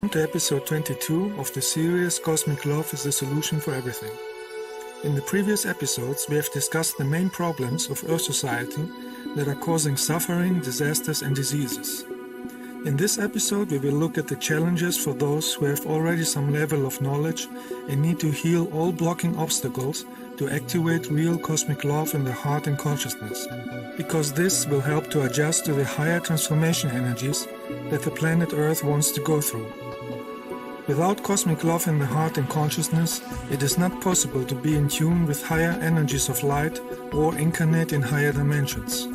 Welcome to episode 22 of the series Cosmic Love is the Solution for Everything. In the previous episodes, we have discussed the main problems of Earth society that are causing suffering, disasters, and diseases. In this episode, we will look at the challenges for those who have already some level of knowledge and need to heal all blocking obstacles to activate real cosmic love in their heart and consciousness, because this will help to adjust to the higher transformation energies that the planet Earth wants to go through. Without cosmic love in the heart and consciousness, it is not possible to be in tune with higher energies of light or incarnate in higher dimensions.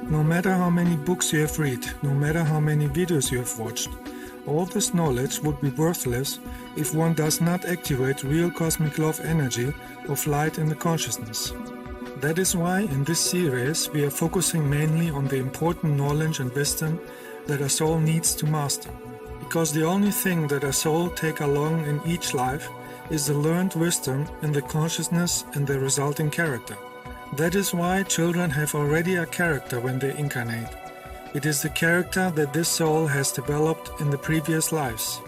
No matter how many books you have read, no matter how many videos you have watched, all this knowledge would be worthless if one does not activate real cosmic love energy of light in the consciousness. That is why in this series we are focusing mainly on the important knowledge and wisdom that our soul needs to master. Because the only thing that our soul take along in each life is the learned wisdom in the consciousness and the resulting character. That is why children have already a character when they incarnate. It is the character that this soul has developed in the previous lives.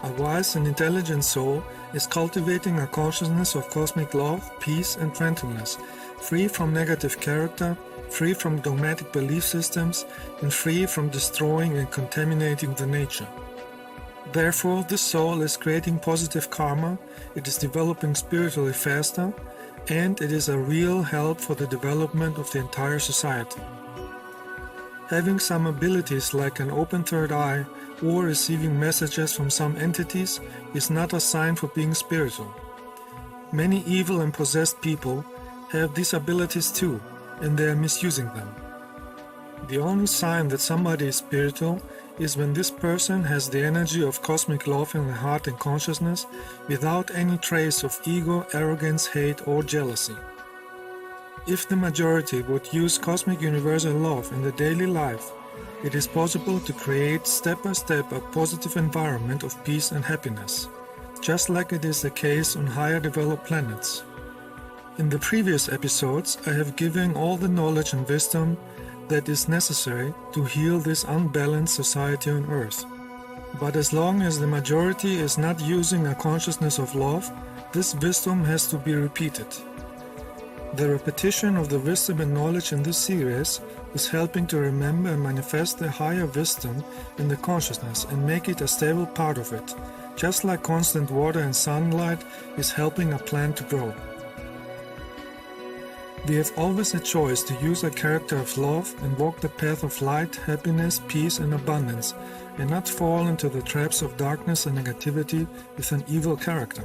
A wise and intelligent soul is cultivating a consciousness of cosmic love, peace, and friendliness, free from negative character, free from dogmatic belief systems, and free from destroying and contaminating the nature. Therefore, this soul is creating positive karma, it is developing spiritually faster, and it is a real help for the development of the entire society. Having some abilities like an open third eye or receiving messages from some entities is not a sign for being spiritual. Many evil and possessed people have these abilities too, and they are misusing them. The only sign that somebody is spiritual is when this person has the energy of cosmic love in the heart and consciousness without any trace of ego, arrogance, hate, or jealousy. If the majority would use cosmic universal love in the daily life, it is possible to create step by step a positive environment of peace and happiness, just like it is the case on higher developed planets. In the previous episodes, I have given all the knowledge and wisdom that is necessary to heal this unbalanced society on Earth. But as long as the majority is not using a consciousness of love, this wisdom has to be repeated. The repetition of the wisdom and knowledge in this series is helping to remember and manifest the higher wisdom in the consciousness and make it a stable part of it, just like constant water and sunlight is helping a plant to grow. We have always a choice to use a character of love and walk the path of light, happiness, peace, and abundance, and not fall into the traps of darkness and negativity with an evil character.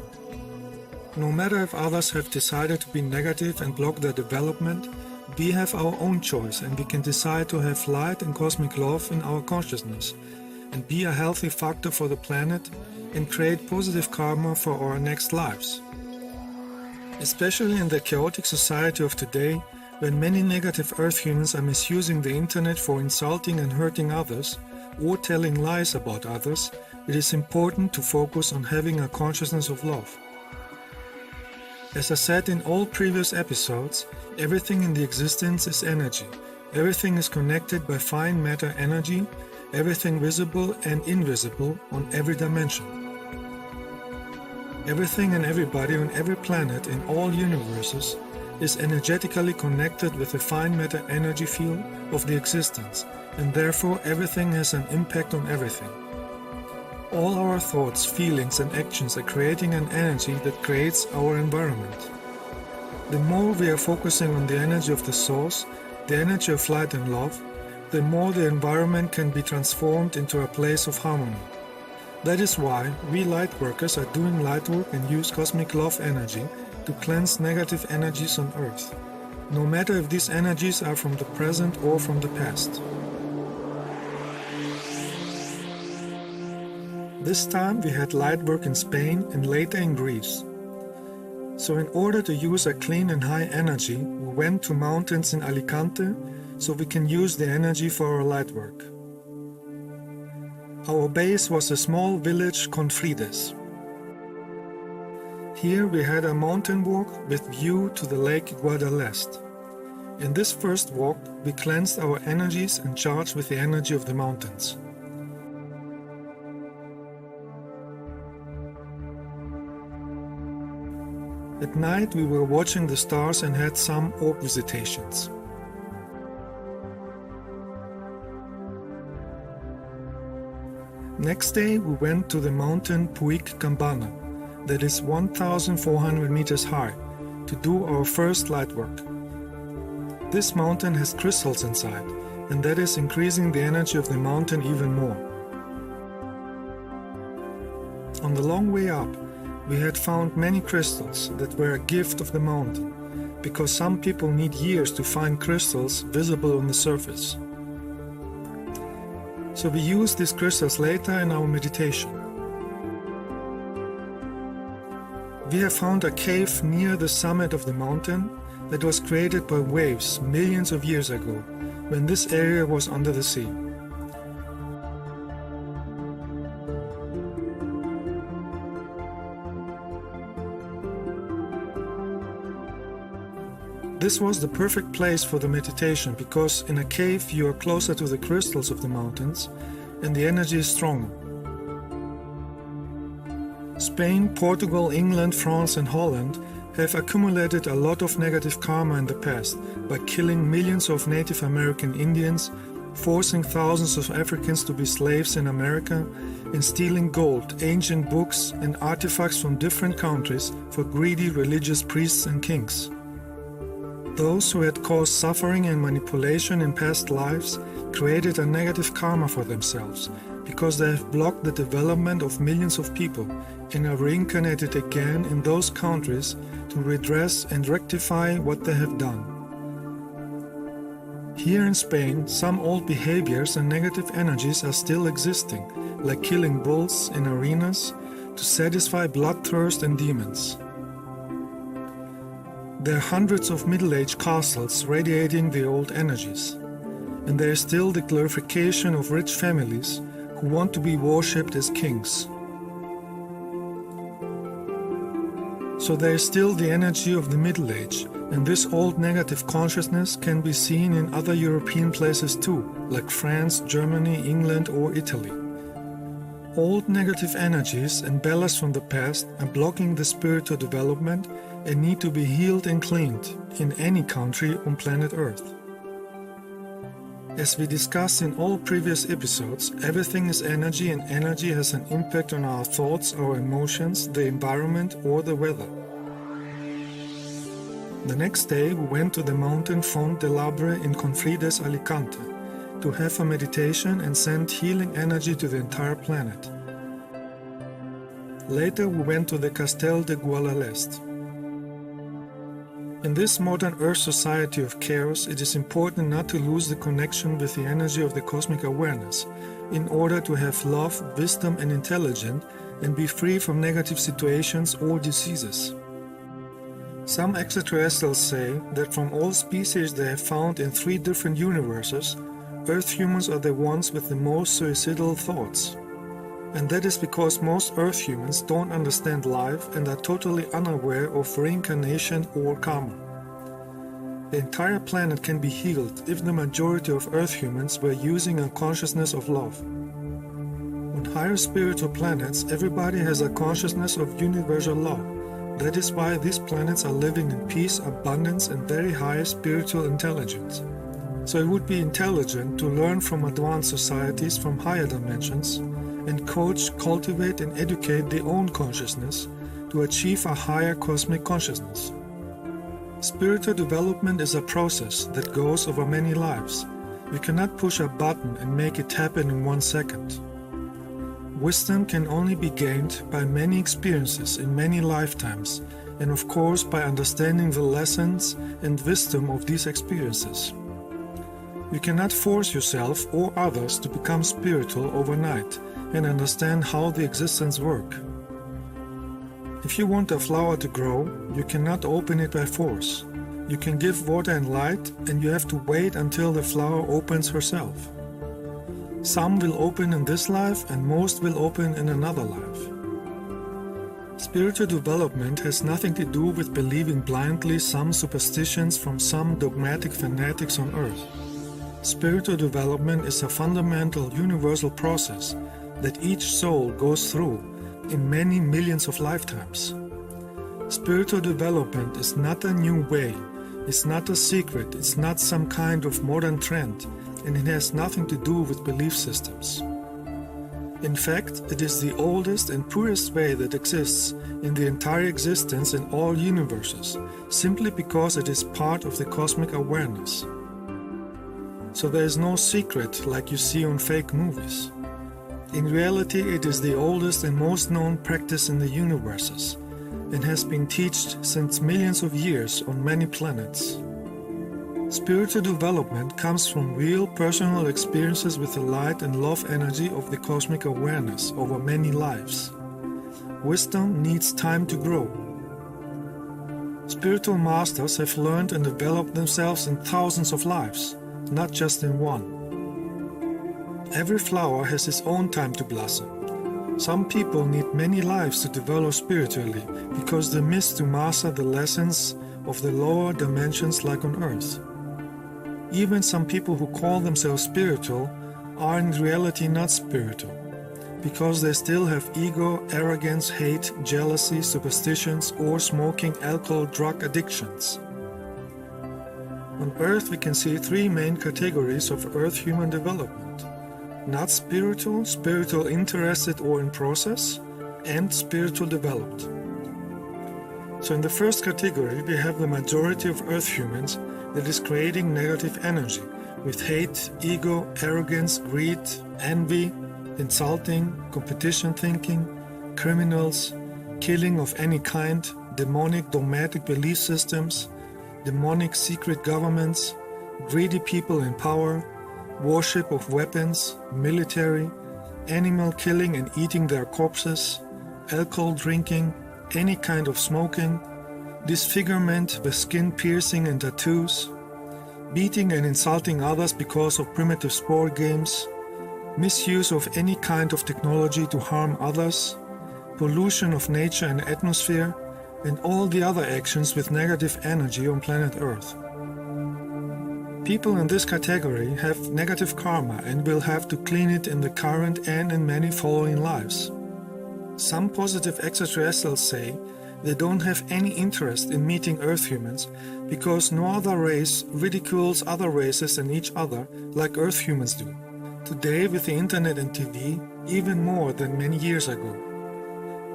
No matter if others have decided to be negative and block their development, we have our own choice and we can decide to have light and cosmic love in our consciousness and be a healthy factor for the planet and create positive karma for our next lives. Especially in the chaotic society of today, when many negative Earth humans are misusing the internet for insulting and hurting others, or telling lies about others, it is important to focus on having a consciousness of love. As I said in all previous episodes, everything in the existence is energy. Everything is connected by fine matter energy, everything visible and invisible on every dimension. Everything and everybody on every planet in all universes is energetically connected with the fine matter energy field of the existence, and therefore everything has an impact on everything. All our thoughts, feelings, and actions are creating an energy that creates our environment. The more we are focusing on the energy of the source, the energy of light and love, the more the environment can be transformed into a place of harmony. That is why we light workers are doing light work and use cosmic love energy to cleanse negative energies on Earth, no matter if these energies are from the present or from the past. This time we had light work in Spain and later in Greece. So in order to use a clean and high energy, we went to mountains in Alicante so we can use the energy for our light work. Our base was a small village Confrides. Here we had a mountain walk with view to the lake Guadalest. In this first walk, we cleansed our energies and charged with the energy of the mountains. At night we were watching the stars and had some orb visitations. Next day we went to the mountain Puig Cambana, that is 1,400 meters high, to do our first light work. This mountain has crystals inside, and that is increasing the energy of the mountain even more. On the long way up, we had found many crystals that were a gift of the mountain, because some people need years to find crystals visible on the surface. So we used these crystals later in our meditation. We have found a cave near the summit of the mountain that was created by waves millions of years ago, when this area was under the sea. This was the perfect place for the meditation because in a cave you are closer to the crystals of the mountains and the energy is stronger. Spain, Portugal, England, France and Holland have accumulated a lot of negative karma in the past by killing millions of Native American Indians, forcing thousands of Africans to be slaves in America, and stealing gold, ancient books and artifacts from different countries for greedy religious priests and kings. Those who had caused suffering and manipulation in past lives created a negative karma for themselves because they have blocked the development of millions of people and are reincarnated again in those countries to redress and rectify what they have done. Here in Spain, some old behaviors and negative energies are still existing, like killing bulls in arenas to satisfy bloodthirst and demons. There are hundreds of middle-aged castles radiating the old energies, and there is still the glorification of rich families who want to be worshipped as kings. So there is still the energy of the Middle Age, and this old negative consciousness can be seen in other European places too, like France, Germany, England or Italy. Old negative energies and ballast from the past are blocking the spiritual development and need to be healed and cleaned in any country on planet Earth. As we discussed in all previous episodes, everything is energy and energy has an impact on our thoughts, our emotions, the environment or the weather. The next day we went to the mountain Font de l'Arbre in Confrides, Alicante, to have a meditation and send healing energy to the entire planet. Later we went to the Castel de Guadalest. In this modern Earth society of chaos, it is important not to lose the connection with the energy of the cosmic awareness, in order to have love, wisdom and intelligence and be free from negative situations or diseases. Some extraterrestrials say that from all species they have found in 3 different universes, Earth humans are the ones with the most suicidal thoughts. And that is because most Earth humans don't understand life and are totally unaware of reincarnation or karma. The entire planet can be healed if the majority of Earth humans were using a consciousness of love. On higher spiritual planets, everybody has a consciousness of universal law. That is why these planets are living in peace, abundance and very high spiritual intelligence. So it would be intelligent to learn from advanced societies from higher dimensions and coach, cultivate and educate their own consciousness to achieve a higher cosmic consciousness. Spiritual development is a process that goes over many lives. We cannot push a button and make it happen in 1 second. Wisdom can only be gained by many experiences in many lifetimes, and of course by understanding the lessons and wisdom of these experiences. You cannot force yourself or others to become spiritual overnight and understand how the existence work. If you want a flower to grow, you cannot open it by force. You can give water and light, and you have to wait until the flower opens herself. Some will open in this life and most will open in another life. Spiritual development has nothing to do with believing blindly some superstitions from some dogmatic fanatics on earth. Spiritual development is a fundamental universal process that each soul goes through in many millions of lifetimes. Spiritual development is not a new way, it's not a secret, it's not some kind of modern trend, and it has nothing to do with belief systems. In fact, it is the oldest and purest way that exists in the entire existence in all universes, simply because it is part of the cosmic awareness. So there is no secret like you see on fake movies. In reality, it is the oldest and most known practice in the universes, and has been taught since millions of years on many planets. Spiritual development comes from real personal experiences with the light and love energy of the cosmic awareness over many lives. Wisdom needs time to grow. Spiritual masters have learned and developed themselves in thousands of lives, not just in one. Every flower has its own time to blossom. Some people need many lives to develop spiritually because they miss to master the lessons of the lower dimensions like on earth. Even some people who call themselves spiritual are in reality not spiritual, because they still have ego, arrogance, hate, jealousy, superstitions, or smoking, alcohol, drug addictions. On earth we can see three main categories of earth human development: not spiritual, spiritual interested or in process, and spiritual developed. So in the first category we have the majority of earth humans that is creating negative energy with hate, ego, arrogance, greed, envy, insulting, competition thinking, criminals, killing of any kind, demonic dogmatic belief systems, demonic secret governments, greedy people in power, worship of weapons, military, animal killing and eating their corpses, alcohol drinking, any kind of smoking, disfigurement with skin piercing and tattoos, beating and insulting others because of primitive sport games, misuse of any kind of technology to harm others, pollution of nature and atmosphere, and all the other actions with negative energy on planet Earth. People in this category have negative karma and will have to clean it in the current and in many following lives. Some positive extraterrestrials say they don't have any interest in meeting Earth humans because no other race ridicules other races and each other like Earth humans do. Today, with the internet and TV, even more than many years ago.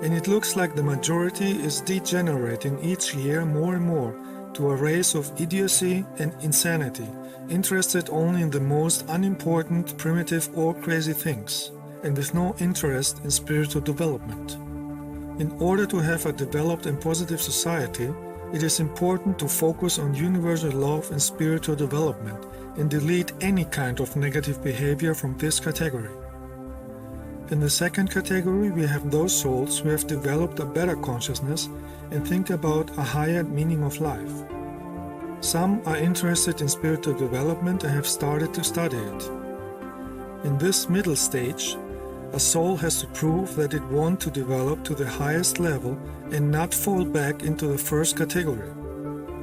And it looks like the majority is degenerating each year more and more to a race of idiocy and insanity, interested only in the most unimportant, primitive or crazy things, and with no interest in spiritual development. In order to have a developed and positive society, it is important to focus on universal love and spiritual development and delete any kind of negative behavior from this category. In the second category, we have those souls who have developed a better consciousness and think about a higher meaning of life. Some are interested in spiritual development and have started to study it. In this middle stage, a soul has to prove that it wants to develop to the highest level and not fall back into the first category.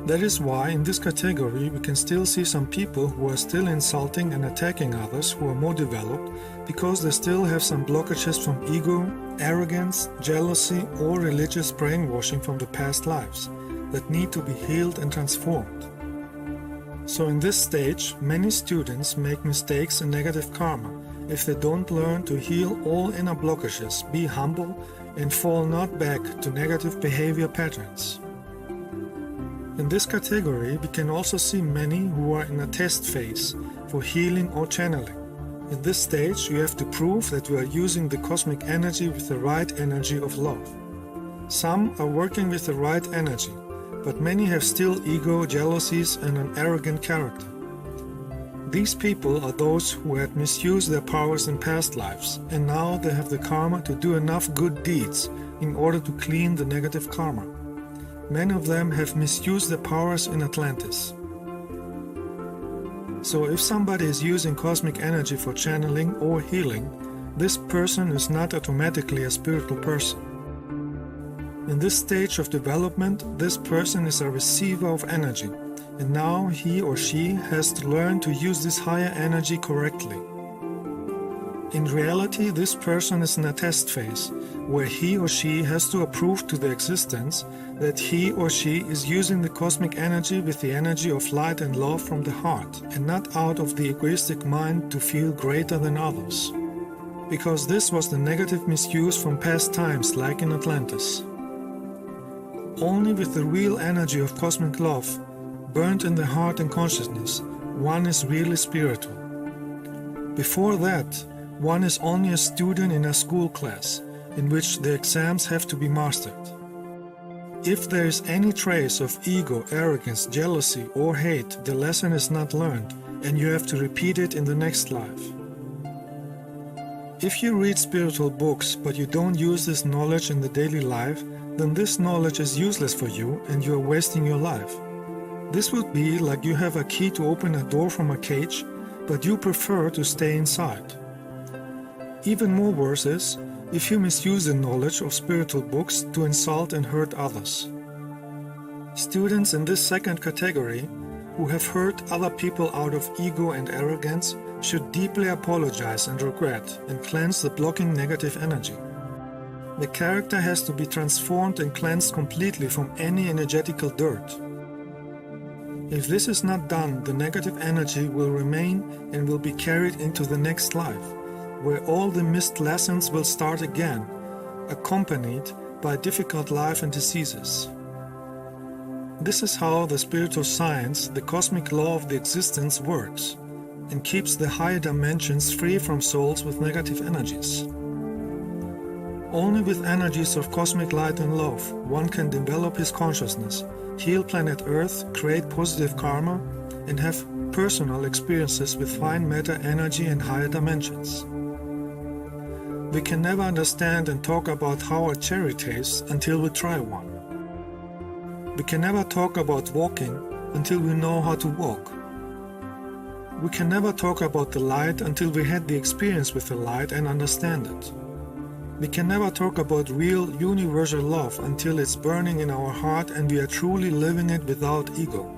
That is why in this category we can still see some people who are still insulting and attacking others who are more developed because they still have some blockages from ego, arrogance, jealousy or religious brainwashing from the past lives that need to be healed and transformed. So in this stage, many students make mistakes and negative karma if they don't learn to heal all inner blockages, be humble, and fall not back to negative behavior patterns. In this category, we can also see many who are in a test phase for healing or channeling. In this stage, you have to prove that you are using the cosmic energy with the right energy of love. Some are working with the right energy, but many have still ego, jealousies, and an arrogant character. These people are those who had misused their powers in past lives, and now they have the karma to do enough good deeds in order to clean the negative karma. Many of them have misused their powers in Atlantis. So if somebody is using cosmic energy for channeling or healing, this person is not automatically a spiritual person. In this stage of development, this person is a receiver of energy, and now he or she has to learn to use this higher energy correctly. In reality, this person is in a test phase, where he or she has to prove to the existence that he or she is using the cosmic energy with the energy of light and love from the heart, and not out of the egoistic mind to feel greater than others. Because this was the negative misuse from past times, like in Atlantis. Only with the real energy of cosmic love, burnt in the heart and consciousness, one is really spiritual. Before that, one is only a student in a school class, in which the exams have to be mastered. If there is any trace of ego, arrogance, jealousy, or hate, the lesson is not learned, and you have to repeat it in the next life. If you read spiritual books, but you don't use this knowledge in the daily life, then this knowledge is useless for you, and you are wasting your life. This would be like you have a key to open a door from a cage, but you prefer to stay inside. Even more worse is if you misuse the knowledge of spiritual books to insult and hurt others. Students in this second category, who have hurt other people out of ego and arrogance, should deeply apologize and regret and cleanse the blocking negative energy. The character has to be transformed and cleansed completely from any energetical dirt. If this is not done, the negative energy will remain and will be carried into the next life, where all the missed lessons will start again, accompanied by difficult life and diseases. This is how the spiritual science, the cosmic law of the existence, works, and keeps the higher dimensions free from souls with negative energies. Only with energies of cosmic light and love, one can develop his consciousness, heal planet Earth, create positive karma, and have personal experiences with fine matter energy and higher dimensions. We can never understand and talk about how a cherry tastes until we try one. We can never talk about walking until we know how to walk. We can never talk about the light until we had the experience with the light and understand it. We can never talk about real universal love until it's burning in our heart and we are truly living it without ego.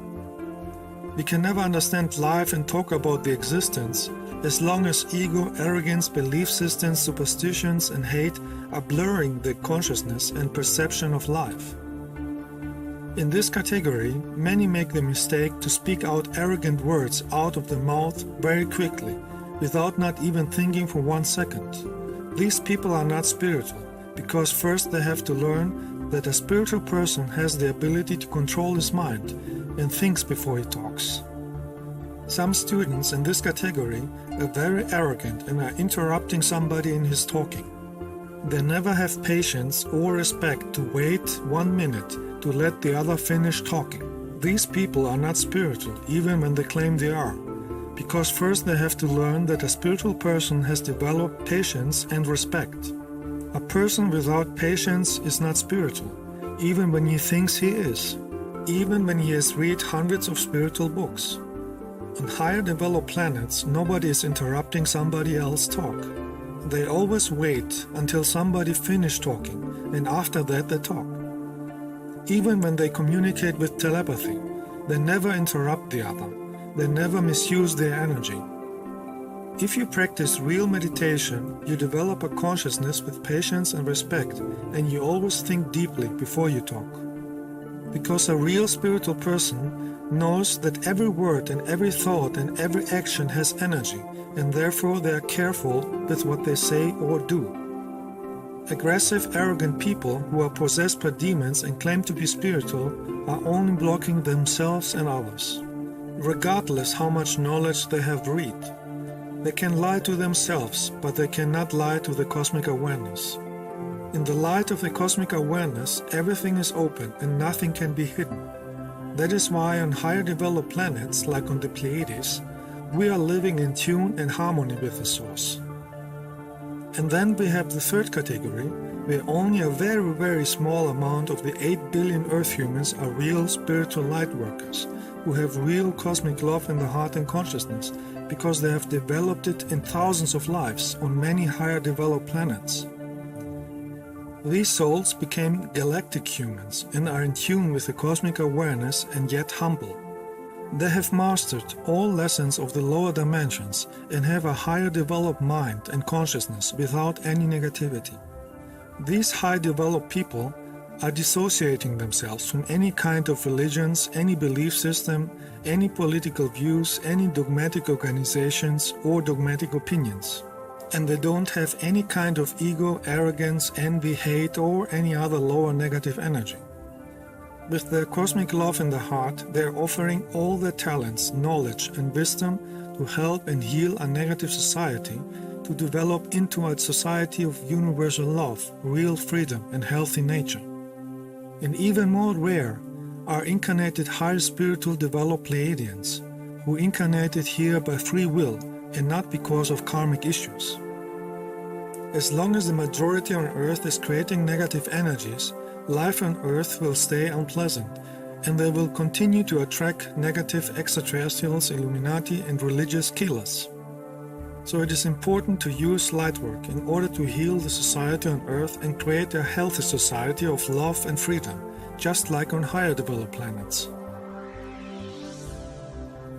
We can never understand life and talk about the existence as long as ego, arrogance, belief systems, superstitions, and hate are blurring the consciousness and perception of life. In this category, many make the mistake to speak out arrogant words out of the mouth very quickly, without not even thinking for 1 second. These people are not spiritual, because first they have to learn that a spiritual person has the ability to control his mind and thinks before he talks. Some students in this category are very arrogant and are interrupting somebody in his talking. They never have patience or respect to wait 1 minute to let the other finish talking. These people are not spiritual even when they claim they are, because first they have to learn that a spiritual person has developed patience and respect. A person without patience is not spiritual, even when he thinks he is, even when he has read hundreds of spiritual books. On higher developed planets, nobody is interrupting somebody else talk. They always wait until somebody finishes talking, and after that they talk. Even when they communicate with telepathy, they never interrupt the other. They never misuse their energy. If you practice real meditation, you develop a consciousness with patience and respect, and you always think deeply before you talk. Because a real spiritual person knows that every word and every thought and every action has energy, and therefore they are careful with what they say or do. Aggressive, arrogant people who are possessed by demons and claim to be spiritual are only blocking themselves and others, regardless how much knowledge they have read. They can lie to themselves, but they cannot lie to the cosmic awareness. In the light of the cosmic awareness, everything is open and nothing can be hidden. That is why on higher developed planets, like on the Pleiades, we are living in tune and harmony with the Source. And then we have the third category, where only a very, very small amount of the 8 billion Earth humans are real spiritual light workers, who have real cosmic love in the heart and consciousness, because they have developed it in thousands of lives on many higher developed planets. These souls became galactic humans and are in tune with the cosmic awareness and yet humble. They have mastered all lessons of the lower dimensions and have a higher developed mind and consciousness without any negativity. These high developed people are dissociating themselves from any kind of religions, any belief system, any political views, any dogmatic organizations or dogmatic opinions. And they don't have any kind of ego, arrogance, envy, hate, or any other lower negative energy. With their cosmic love in the heart, they are offering all their talents, knowledge, and wisdom to help and heal a negative society to develop into a society of universal love, real freedom, and healthy nature. And even more rare are incarnated higher spiritual developed Pleiadians, who incarnated here by free will and not because of karmic issues. As long as the majority on Earth is creating negative energies, life on Earth will stay unpleasant, and they will continue to attract negative extraterrestrials, Illuminati, and religious killers. So it is important to use lightwork in order to heal the society on Earth and create a healthy society of love and freedom, just like on higher developed planets.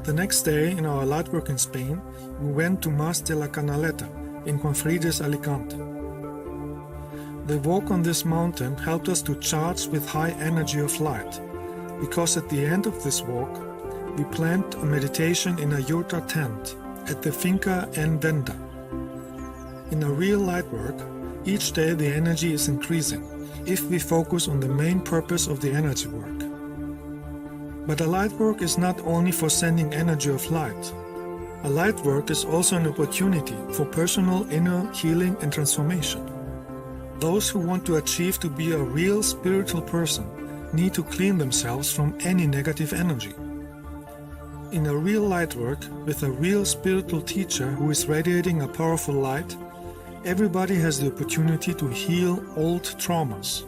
The next day, in our lightwork in Spain, we went to Mas de la Canaleta in Confrides, Alicante. The walk on this mountain helped us to charge with high energy of light, because at the end of this walk, we planned a meditation in a yurta tent at the Finca en Venda. In a real light work, each day the energy is increasing if we focus on the main purpose of the energy work. But a light work is not only for sending energy of light. A light work is also an opportunity for personal inner healing and transformation. Those who want to achieve to be a real spiritual person need to clean themselves from any negative energy. In a real light work, with a real spiritual teacher who is radiating a powerful light, everybody has the opportunity to heal old traumas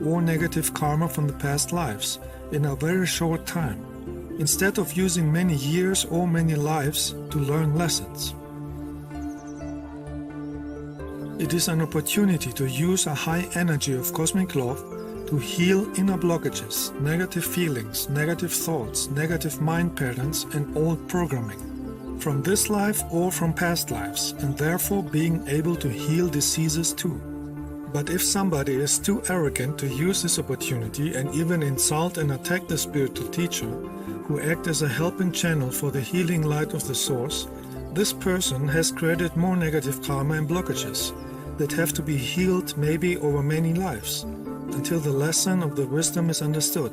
or negative karma from the past lives in a very short time, instead of using many years or many lives to learn lessons. It is an opportunity to use a high energy of cosmic love to heal inner blockages, negative feelings, negative thoughts, negative mind patterns, and old programming from this life or from past lives, and therefore being able to heal diseases too. But if somebody is too arrogant to use this opportunity and even insult and attack the spiritual teacher, who acts as a helping channel for the healing light of the source, this person has created more negative karma and blockages that have to be healed maybe over many lives, until the lesson of the wisdom is understood.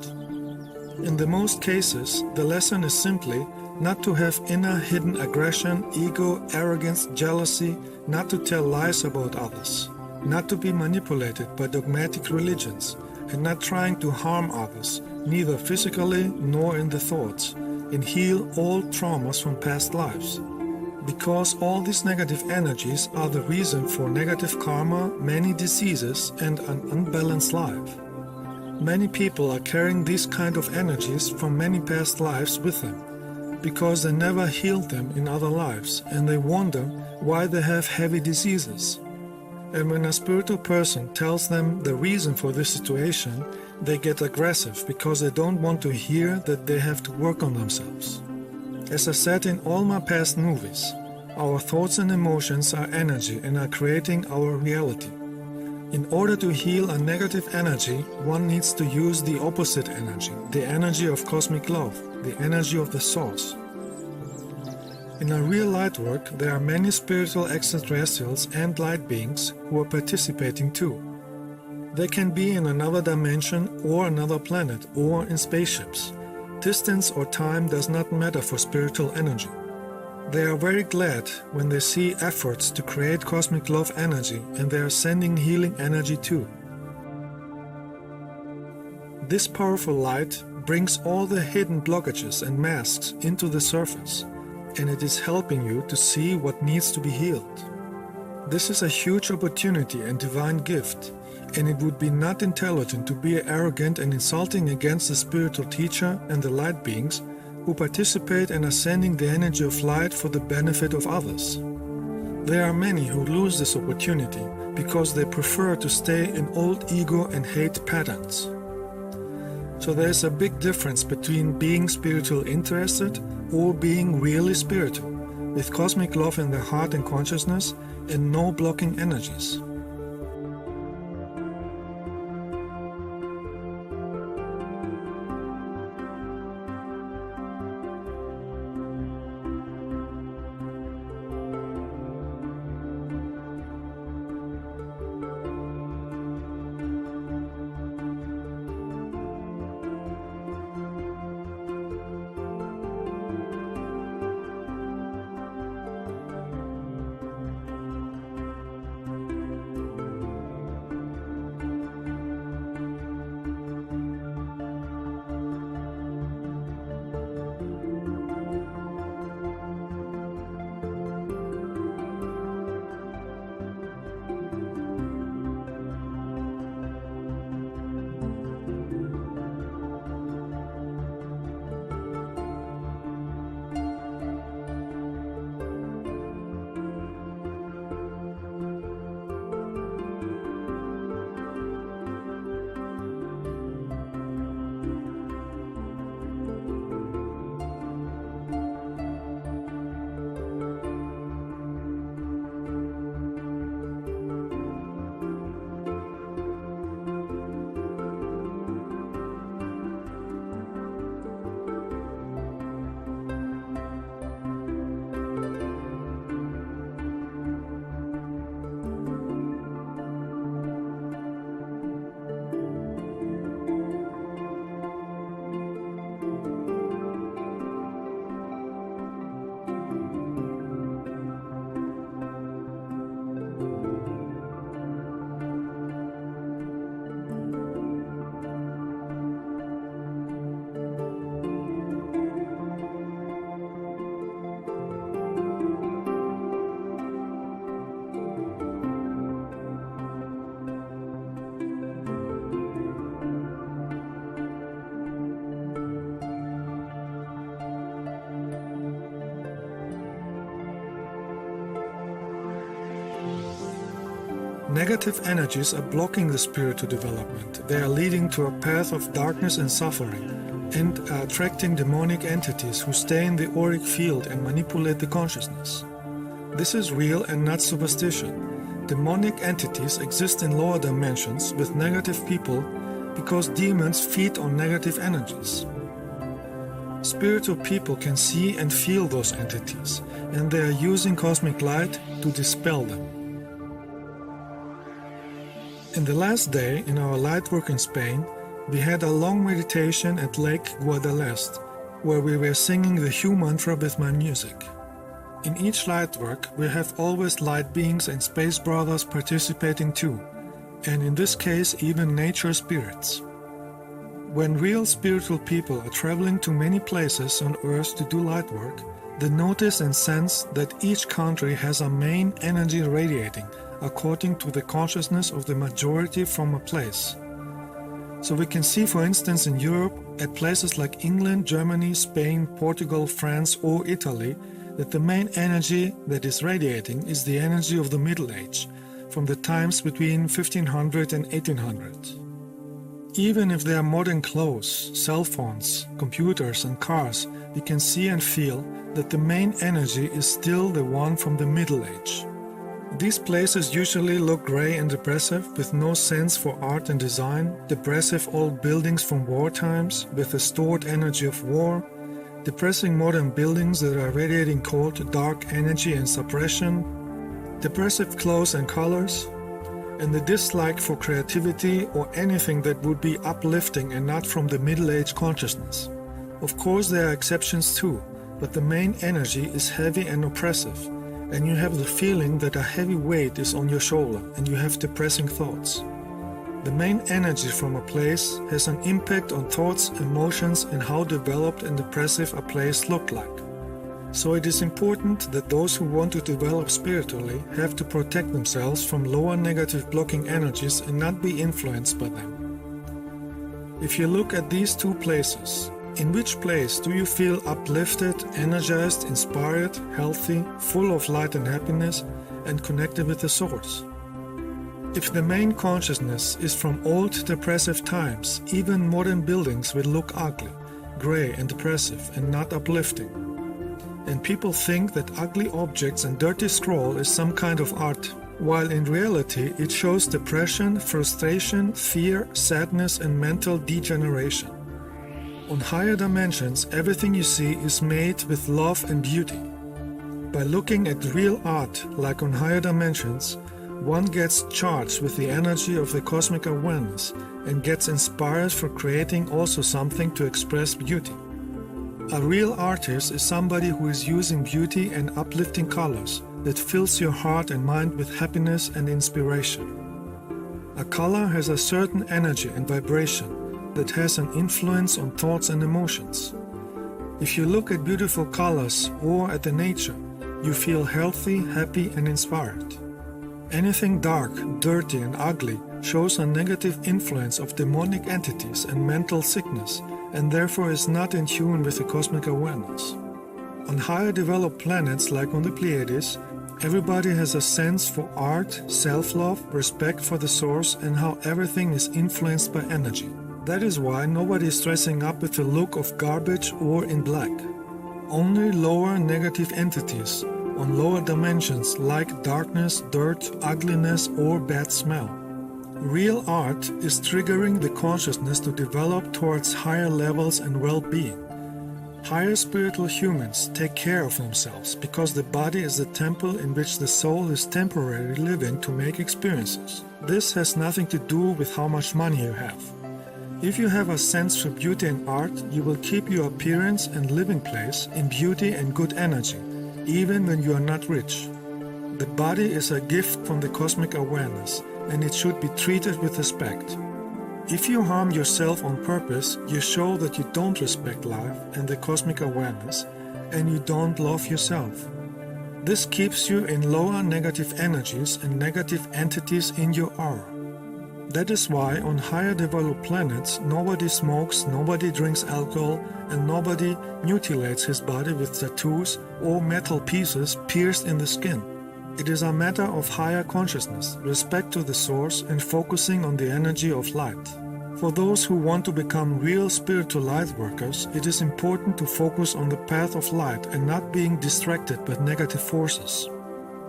In the most cases, the lesson is simply not to have inner hidden aggression, ego, arrogance, jealousy, not to tell lies about others, not to be manipulated by dogmatic religions, and not trying to harm others, neither physically nor in the thoughts, and heal all traumas from past lives. Because all these negative energies are the reason for negative karma, many diseases, and an unbalanced life. Many people are carrying these kind of energies from many past lives with them, because they never healed them in other lives, and they wonder why they have heavy diseases. And when a spiritual person tells them the reason for this situation, they get aggressive because they don't want to hear that they have to work on themselves. As I said in all my past movies, our thoughts and emotions are energy and are creating our reality. In order to heal a negative energy, one needs to use the opposite energy, the energy of cosmic love, the energy of the source. In a real light work, there are many spiritual extraterrestrials and light beings who are participating too. They can be in another dimension or another planet or in spaceships. Distance or time does not matter for spiritual energy. They are very glad when they see efforts to create cosmic love energy, and they are sending healing energy too. This powerful light brings all the hidden blockages and masks into the surface, and it is helping you to see what needs to be healed. This is a huge opportunity and divine gift, and it would be not intelligent to be arrogant and insulting against the spiritual teacher and the light beings who participate in ascending the energy of light for the benefit of others. There are many who lose this opportunity because they prefer to stay in old ego and hate patterns. So there's a big difference between being spiritual interested or being really spiritual, with cosmic love in the heart and consciousness and no blocking energies. Negative energies are blocking the spiritual development. They are leading to a path of darkness and suffering, and are attracting demonic entities who stay in the auric field and manipulate the consciousness. This is real and not superstition. Demonic entities exist in lower dimensions with negative people because demons feed on negative energies. Spiritual people can see and feel those entities, and they are using cosmic light to dispel them. In the last day, in our light work in Spain, we had a long meditation at Lake Guadalest, where we were singing the Hue mantra with my music. In each light work, we have always light beings and space brothers participating too, and in this case even nature spirits. When real spiritual people are traveling to many places on Earth to do light work, they notice and sense that each country has a main energy radiating according to the consciousness of the majority from a place. So we can see, for instance, in Europe, at places like England, Germany, Spain, Portugal, France, or Italy, that the main energy that is radiating is the energy of the Middle Age, from the times between 1500 and 1800. Even if there are modern clothes, cell phones, computers, and cars, we can see and feel that the main energy is still the one from the Middle Age. These places usually look grey and depressive, with no sense for art and design, depressive old buildings from war times with the stored energy of war, depressing modern buildings that are radiating cold, dark energy and suppression, depressive clothes and colors, and the dislike for creativity or anything that would be uplifting and not from the Middle Age consciousness. Of course, there are exceptions too, but the main energy is heavy and oppressive, and you have the feeling that a heavy weight is on your shoulder and you have depressing thoughts. The main energy from a place has an impact on thoughts, emotions, and how developed and depressive a place looks like. So it is important that those who want to develop spiritually have to protect themselves from lower negative blocking energies and not be influenced by them. If you look at these two places, in which place do you feel uplifted, energized, inspired, healthy, full of light and happiness, and connected with the source? If the main consciousness is from old depressive times, even modern buildings will look ugly, grey and depressive and not uplifting. And people think that ugly objects and dirty scroll is some kind of art, while in reality it shows depression, frustration, fear, sadness and mental degeneration. On higher dimensions, everything you see is made with love and beauty. By looking at real art, like on higher dimensions, one gets charged with the energy of the cosmic awareness and gets inspired for creating also something to express beauty. A real artist is somebody who is using beauty and uplifting colors that fills your heart and mind with happiness and inspiration. A color has a certain energy and vibration that has an influence on thoughts and emotions. If you look at beautiful colors or at the nature, you feel healthy, happy and inspired. Anything dark, dirty and ugly shows a negative influence of demonic entities and mental sickness, and therefore is not in tune with the cosmic awareness. On higher developed planets like on the Pleiades, everybody has a sense for art, self-love, respect for the source and how everything is influenced by energy. That is why nobody is dressing up with the look of garbage or in black. Only lower negative entities on lower dimensions like darkness, dirt, ugliness or bad smell. Real art is triggering the consciousness to develop towards higher levels and well-being. Higher spiritual humans take care of themselves because the body is the temple in which the soul is temporarily living to make experiences. This has nothing to do with how much money you have. If you have a sense for beauty and art, you will keep your appearance and living place in beauty and good energy, even when you are not rich. The body is a gift from the cosmic awareness, and it should be treated with respect. If you harm yourself on purpose, you show that you don't respect life and the cosmic awareness, and you don't love yourself. This keeps you in lower negative energies and negative entities in your aura. That is why on higher developed planets, nobody smokes, nobody drinks alcohol, and nobody mutilates his body with tattoos or metal pieces pierced in the skin. It is a matter of higher consciousness, respect to the source, and focusing on the energy of light. For those who want to become real spiritual light workers, it is important to focus on the path of light and not being distracted by negative forces.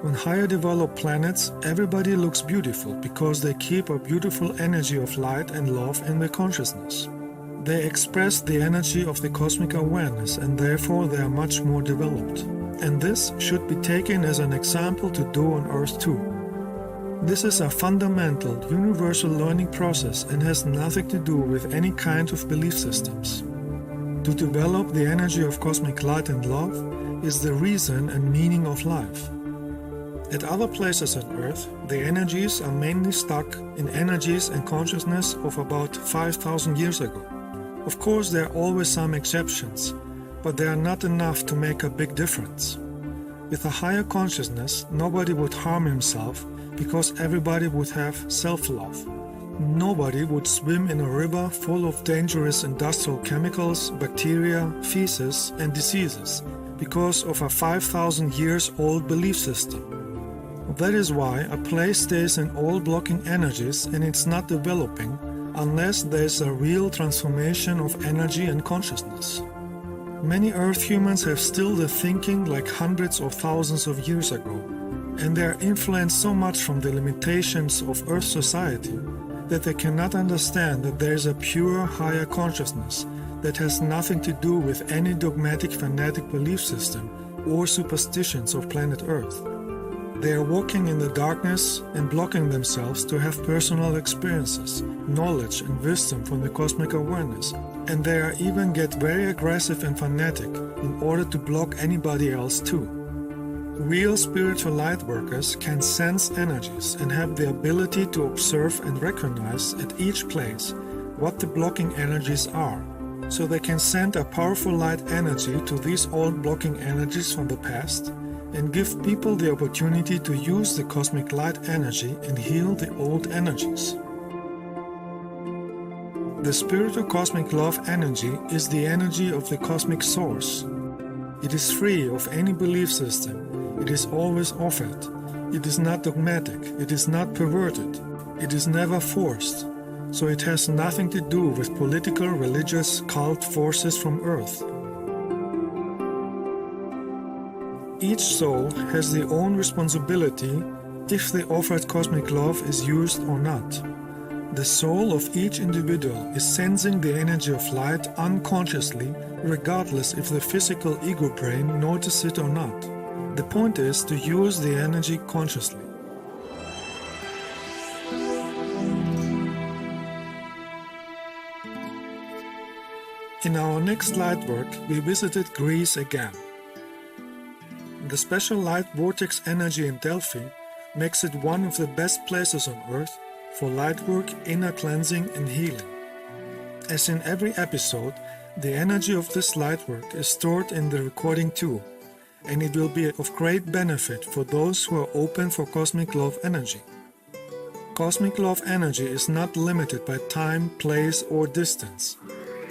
On higher developed planets, everybody looks beautiful because they keep a beautiful energy of light and love in their consciousness. They express the energy of the cosmic awareness and therefore they are much more developed. And this should be taken as an example to do on Earth too. This is a fundamental, universal learning process and has nothing to do with any kind of belief systems. To develop the energy of cosmic light and love is the reason and meaning of life. At other places on Earth, the energies are mainly stuck in energies and consciousness of about 5,000 years ago. Of course, there are always some exceptions, but they are not enough to make a big difference. With a higher consciousness, nobody would harm himself because everybody would have self-love. Nobody would swim in a river full of dangerous industrial chemicals, bacteria, feces, and diseases because of a 5,000 years old belief system. That is why a place stays in all blocking energies and it's not developing unless there is a real transformation of energy and consciousness. Many Earth humans have still the thinking like hundreds of thousands of years ago, and they are influenced so much from the limitations of Earth society that they cannot understand that there is a pure higher consciousness that has nothing to do with any dogmatic fanatic belief system or superstitions of planet Earth. They are walking in the darkness and blocking themselves to have personal experiences, knowledge and wisdom from the cosmic awareness, and they are even get very aggressive and fanatic in order to block anybody else too. Real spiritual light workers can sense energies and have the ability to observe and recognize at each place what the blocking energies are, so they can send a powerful light energy to these old blocking energies from the past and give people the opportunity to use the cosmic light energy and heal the old energies. The spiritual cosmic love energy is the energy of the cosmic source. It is free of any belief system. It is always offered. It is not dogmatic. It is not perverted. It is never forced, so it has nothing to do with political, religious, cult forces from Earth. Each soul has their own responsibility if the offered cosmic love is used or not. The soul of each individual is sensing the energy of light unconsciously, regardless if the physical ego brain notices it or not. The point is to use the energy consciously. In our next light work, we visited Greece again. The special light vortex energy in Delphi makes it one of the best places on Earth for light work, inner cleansing and healing. As in every episode, the energy of this light work is stored in the recording too, and it will be of great benefit for those who are open for cosmic love energy. Cosmic love energy is not limited by time, place or distance,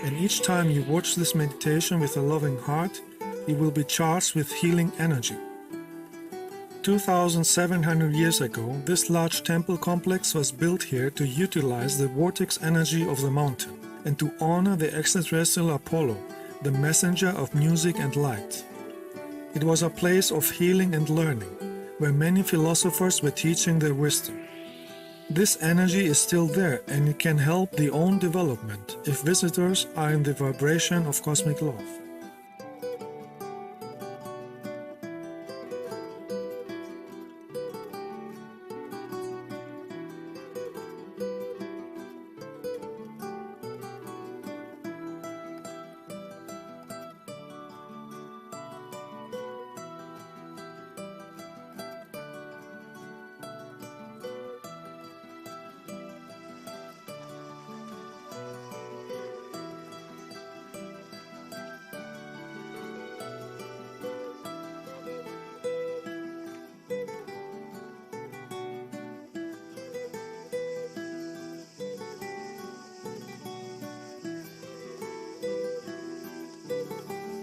and each time you watch this meditation with a loving heart, you will be charged with healing energy. 2,700 years ago, this large temple complex was built here to utilize the vortex energy of the mountain and to honor the extraterrestrial Apollo, the messenger of music and light. It was a place of healing and learning, where many philosophers were teaching their wisdom. This energy is still there and it can help the own development if visitors are in the vibration of cosmic love.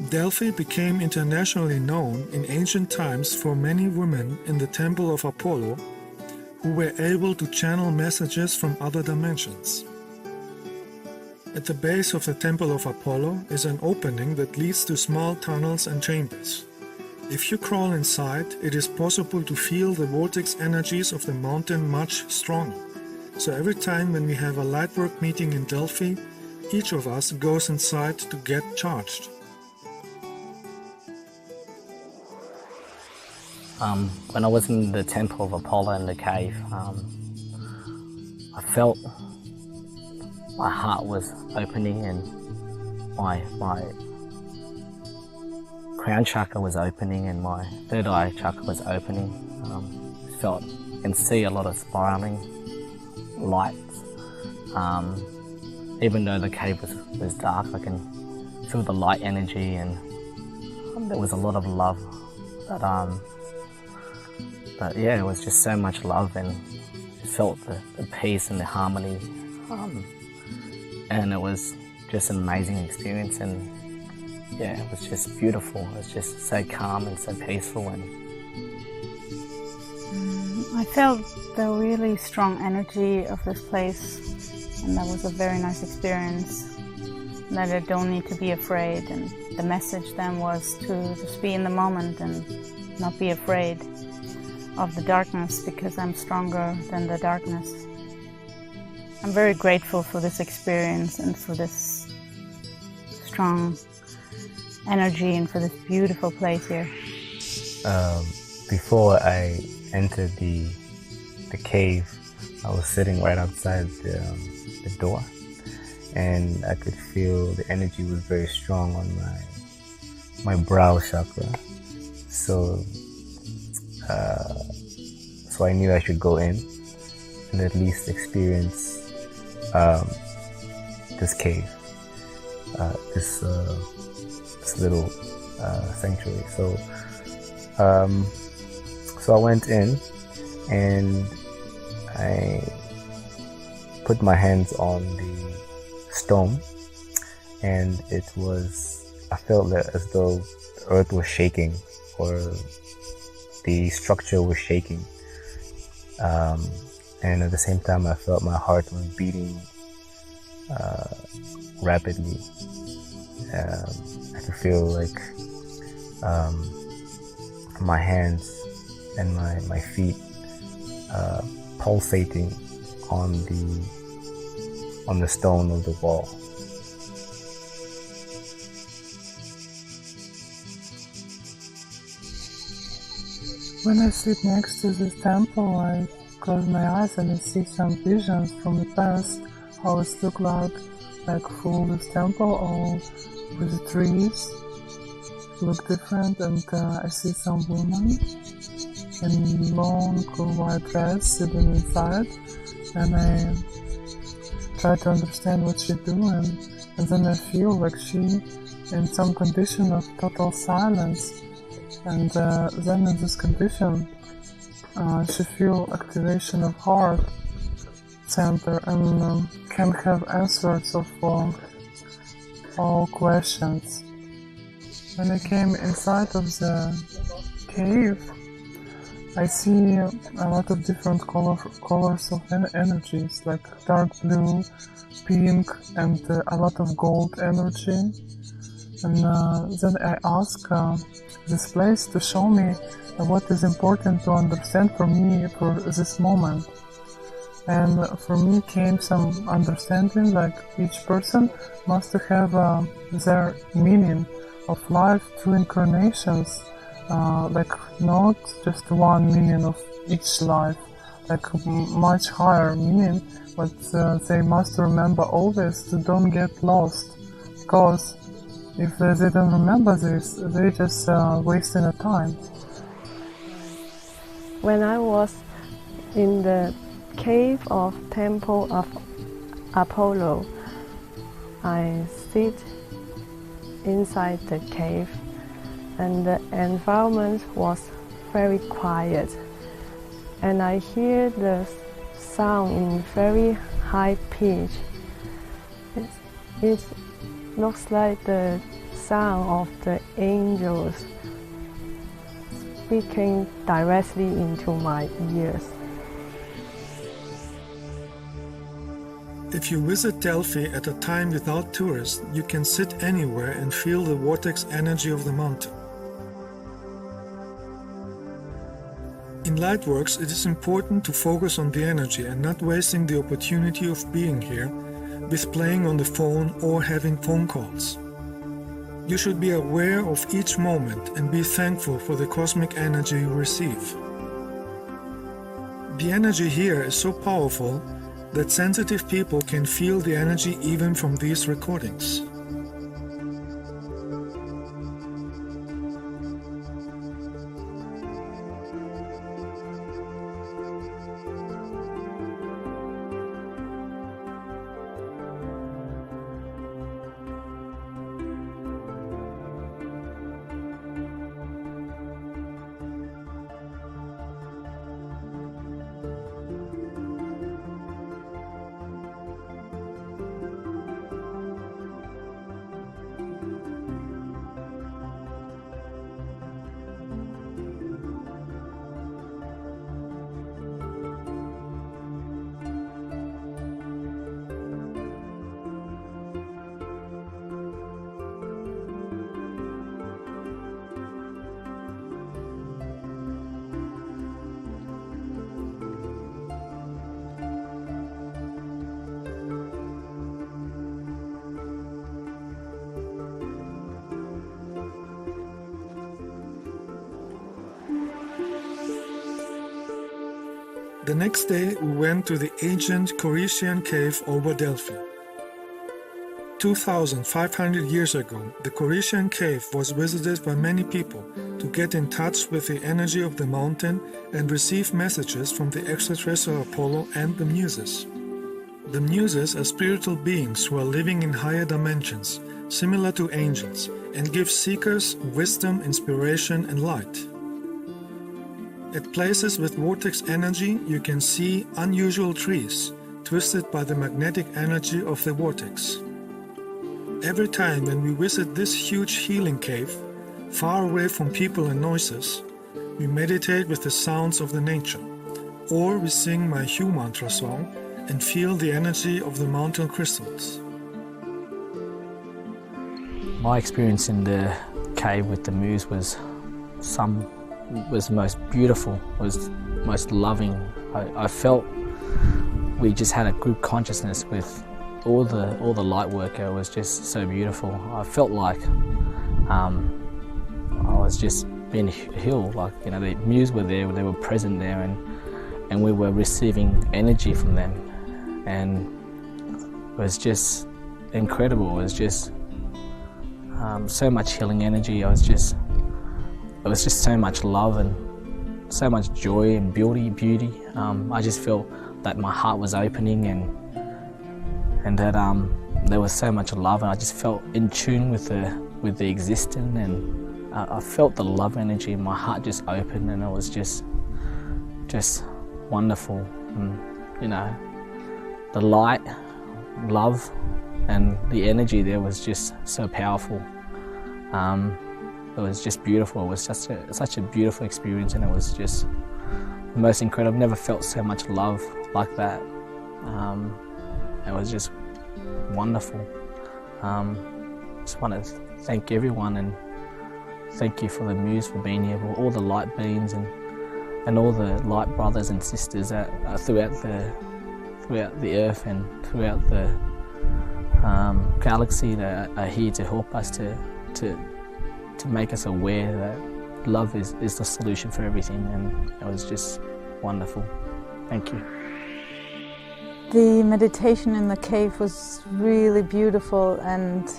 Delphi became internationally known in ancient times for many women in the temple of Apollo who were able to channel messages from other dimensions. At the base of the temple of Apollo is an opening that leads to small tunnels and chambers. If you crawl inside, it is possible to feel the vortex energies of the mountain much stronger. So every time when we have a lightwork meeting in Delphi, each of us goes inside to get charged. When I was in the temple of Apollo in the cave, I felt my heart was opening and my crown chakra was opening and my third eye chakra was opening. Felt and see a lot of spiraling lights. Even though the cave was dark, I can feel the light energy and there was a lot of love. But yeah, it was just so much love and felt the peace and the harmony. And it was just an amazing experience and yeah, it was just beautiful. It was just so calm and so peaceful. And I felt the really strong energy of this place and that was a very nice experience. That I don't need to be afraid, and the message then was to just be in the moment and not be afraid of the darkness because I'm stronger than the darkness. I'm very grateful for this experience and for this strong energy and for this beautiful place here. Before I entered the cave, I was sitting right outside the door, and I could feel the energy was very strong on my brow chakra. So I knew I should go in and at least experience this cave, this little sanctuary. So I went in and I put my hands on the stone, and I felt as though the earth was shaking or the structure was shaking. and at the same time I felt my heart was beating rapidly. I could feel like my hands and my feet pulsating on the stone of the wall. When I sit next to this temple, I close my eyes and I see some visions from the past, how it looked like full this temple, all with the trees, look different, and I see some women in long white dress sitting inside, and I try to understand what she's doing, and then I feel like she in some condition of total silence, and then in this condition she feel activation of heart center and can have answers of all questions. When I came inside of the cave, I see a lot of different colors of energies, like dark blue, pink, and a lot of gold energy. And then I ask this place to show me what is important to understand for me for this moment. And for me came some understanding, like each person must have their meaning of life through incarnations, like not just one meaning of each life, like much higher meaning, but they must remember always to don't get lost, because if they don't remember this, they just wasting a time. When I was in the cave of Temple of Apollo, I sit inside the cave, and the environment was very quiet, and I hear the sound in very high pitch. It looks like the sound of the angels speaking directly into my ears. If you visit Delphi at a time without tourists, you can sit anywhere and feel the vortex energy of the mountain. In lightworks, it is important to focus on the energy and not wasting the opportunity of being here with playing on the phone or having phone calls. You should be aware of each moment and be thankful for the cosmic energy you receive. The energy here is so powerful that sensitive people can feel the energy even from these recordings. The next day, we went to the ancient Corinthian cave over Delphi. 2,500 years ago, the Corinthian cave was visited by many people to get in touch with the energy of the mountain and receive messages from the extraterrestrial Apollo and the Muses. The Muses are spiritual beings who are living in higher dimensions, similar to angels, and give seekers wisdom, inspiration, and light. At places with vortex energy, you can see unusual trees, twisted by the magnetic energy of the vortex. Every time when we visit this huge healing cave, far away from people and noises, we meditate with the sounds of the nature. or we sing my Hue mantra song and feel the energy of the mountain crystals. My experience in the cave with the muse was most beautiful, was most loving. I felt we just had a group consciousness with all the light work. It was just so beautiful. I felt like I was just being healed. Like, you know, the muse were there, they were present there, and we were receiving energy from them, and it was just incredible. It was just so much healing energy. It was just so much love and so much joy and beauty. I just felt that my heart was opening and that there was so much love, and I just felt in tune with the existing, and I felt the love energy. My heart just opened, and it was just wonderful. And, you know, the light, love, and the energy there was just so powerful. It was just beautiful. It was just such a beautiful experience, and it was just the most incredible. I've never felt so much love like that. It was just wonderful. Just want to thank everyone, and thank you for the muse for being here, for all the light beings and all the light brothers and sisters that are throughout the earth and throughout the galaxy that are here to help us to make us aware that love is the solution for everything, and it was just wonderful. Thank you. The meditation in the cave was really beautiful and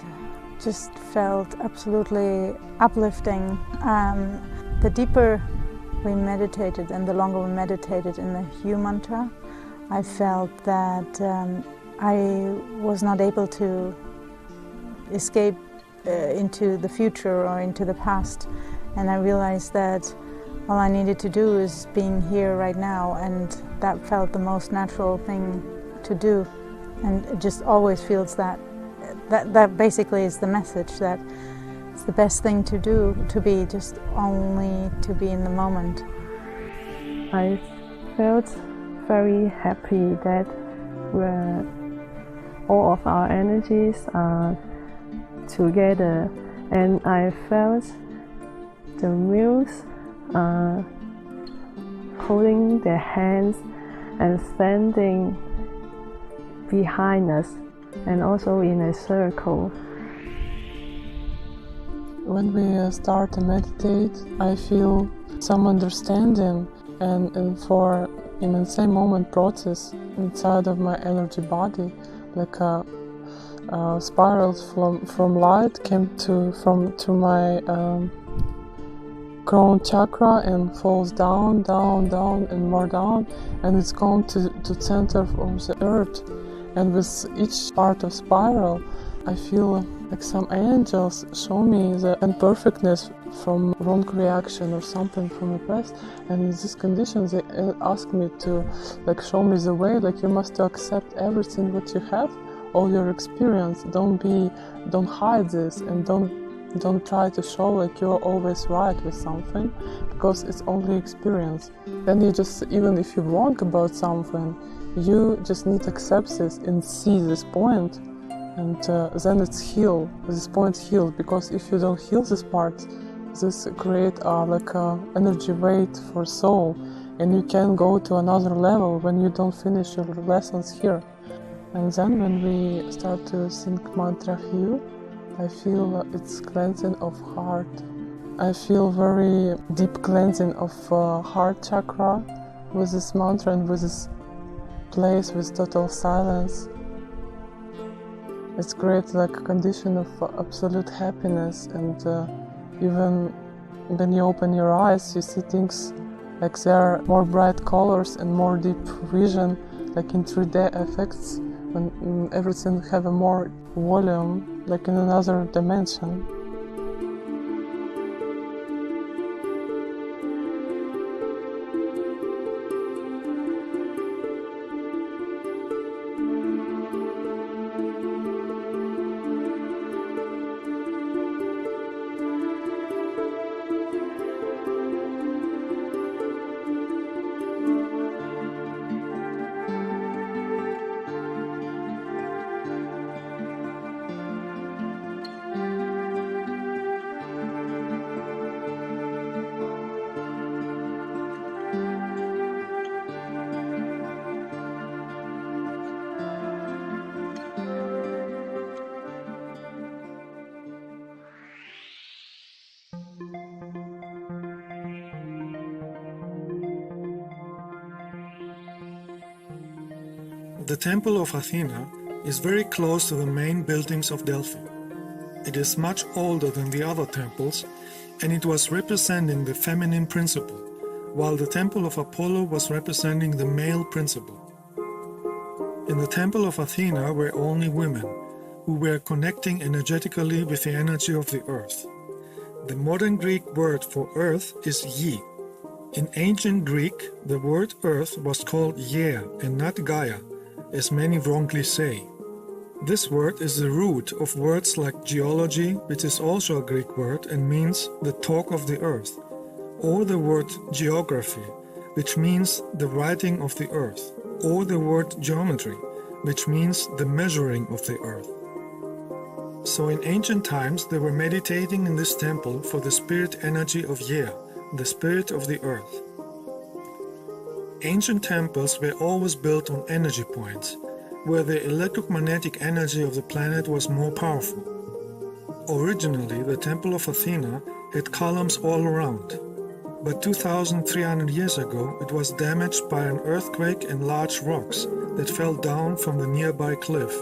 just felt absolutely uplifting. The deeper we meditated and the longer we meditated in the Hue mantra, I felt that I was not able to escape into the future or into the past, and I realized that all I needed to do is being here right now, and that felt the most natural thing to do. And it just always feels that basically is the message, that it's the best thing to do, to be just only to be in the moment. I felt very happy that all of our energies are together, and I felt the muse holding their hands and standing behind us, and also in a circle. When we start to meditate, I feel some understanding and for in the same moment process inside of my energy body, like a spiral from light came to my crown chakra and falls down and more down, and it's gone to center of the earth. And with each part of spiral, I feel like some angels show me the imperfectness from wrong reaction or something from the past, and in these conditions they ask me to show me the way, you must accept everything what you have, all your experience. Don't hide this, and don't try to show you're always right with something, because it's only experience. Then you just, even if you're wrong about something, you just need to accept this and see this point, and then it's healed. This point healed, because if you don't heal this part, this create a energy weight for soul, and you can go to another level when you don't finish your lessons here. And then when we start to sing mantra Hue, I feel it's cleansing of heart. I feel very deep cleansing of heart chakra with this mantra and with this place with total silence. It's creates a condition of absolute happiness, and even when you open your eyes, you see things there are more bright colors and more deep vision, in 3D effects, when everything have a more volume, in another dimension. The Temple of Athena is very close to the main buildings of Delphi. It is much older than the other temples, and it was representing the feminine principle, while the Temple of Apollo was representing the male principle. In the Temple of Athena were only women, who were connecting energetically with the energy of the earth. The modern Greek word for earth is Yi. In ancient Greek, the word earth was called Yer and not Gaia, as many wrongly say. This word is the root of words like geology, which is also a Greek word and means the talk of the earth, or the word geography, which means the writing of the earth, or the word geometry, which means the measuring of the earth. So in ancient times they were meditating in this temple for the spirit energy of Yer, the spirit of the earth. Ancient temples were always built on energy points, where the electromagnetic energy of the planet was more powerful. Originally, the Temple of Athena had columns all around, but 2,300 years ago it was damaged by an earthquake and large rocks that fell down from the nearby cliff.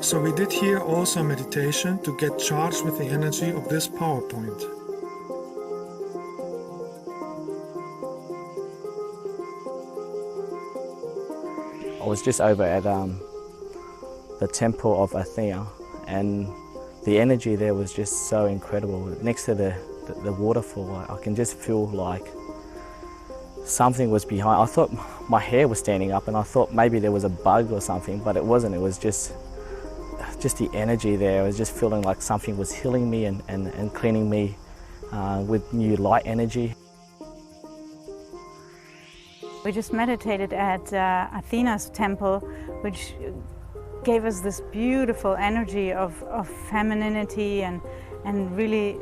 So we did here also meditation to get charged with the energy of this power point. I was just over at the Temple of Athena, and the energy there was just so incredible. Next to the waterfall, I can just feel like something was behind. I thought my hair was standing up, and I thought maybe there was a bug or something, but it wasn't. It was just the energy there. I was just feeling like something was healing me and cleaning me with new light energy. We just meditated at Athena's temple, which gave us this beautiful energy of femininity and really